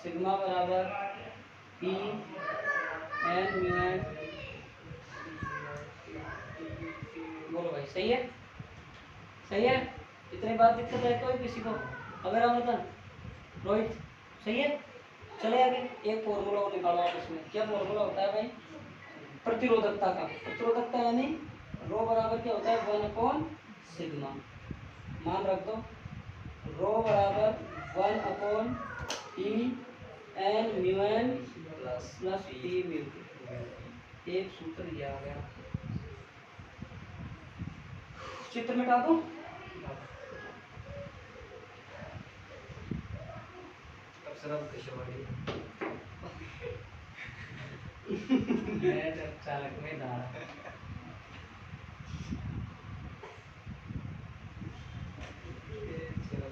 सिग्मा बराबर p n म्यू n। बोलो भाई सही है, सही है। इतनी बात दिक्कत है कोई किसी को, अगर अमृतन रोहित सही है। चले आगे, एक फॉर्मूला और निकालो आप इसमें। क्या फॉर्मूला होता है भाई, प्रतिरोधकता का। प्रतिरोधकता यानी रो बराबर क्या होता है, 1/सिग्मा। मान रख दो, रो बराबर 1/E n mu n plus p mu. एक सूत्र दिया गया, चित्र मिटा दूं? अक्षरम कृष्णवाड़ी नए चालक में धारा।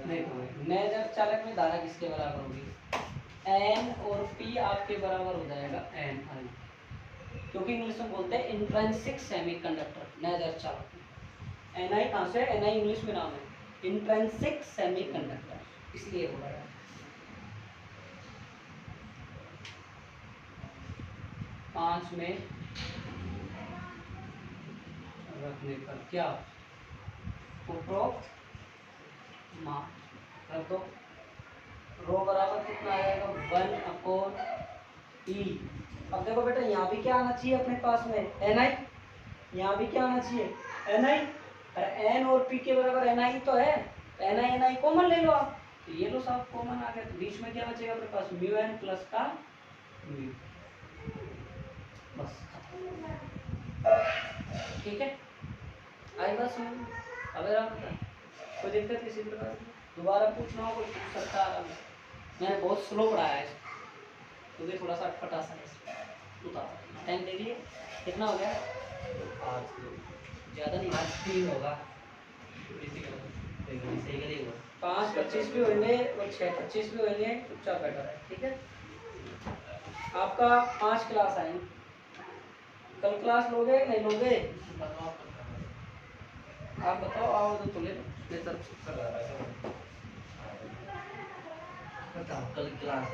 देखो नए जब चालक में धारा किसके बराबर होगी? एन और पी आपके बराबर हो जाएगा एन आई, क्योंकि इंग्लिश में बोलते हैं इंट्रिंसिक सेमीकंडक्टर नए जब चालक में। एन आई कहाँ से? एन आई इंग्लिश में नाम है इंट्रिंसिक सेमीकंडक्टर, इसलिए हो रहा है। पांच में रखने पर क्या पुटो मान रख दो। रो बराबर कितना आएगा? 1/E। अब देखो बेटा यहाँ भी क्या आना चाहिए अपने पास में? एन आई। यहाँ भी क्या आना चाहिए? एन आई। अरे एन और पी के बराबर एन आई तो है, एन आई कॉमन ले लो आप, तो ये लो साहब कॉमन आ गया, तो बीच में क्या बचेगा अपने पास? म्यू एन प्लस का म्यू। बस ठीक है, आई बात समझ में? अब कोई दिक्कत किसी प्रकार की? दोबारा पूछना हो कोई पूछ सकता है आराम से। मैंने बहुत स्लो पढ़ाया है इसको, मुझे थोड़ा सा अटपटा सा है। उतारो टाइम देख लिए कितना हो गया? ज़्यादा नहीं, आज 3 होगा। सही करेगा 5:25 भी होंगे और 6:25 भी होंगे, चुपचाप बैठा रहे, ठीक है? आपका 5 क्लास आए, कल क्लास लोगे नहीं लोगे? आप बताओ, आओ तो ले लो मेरी तरफ से। बताओ कल क्लास है।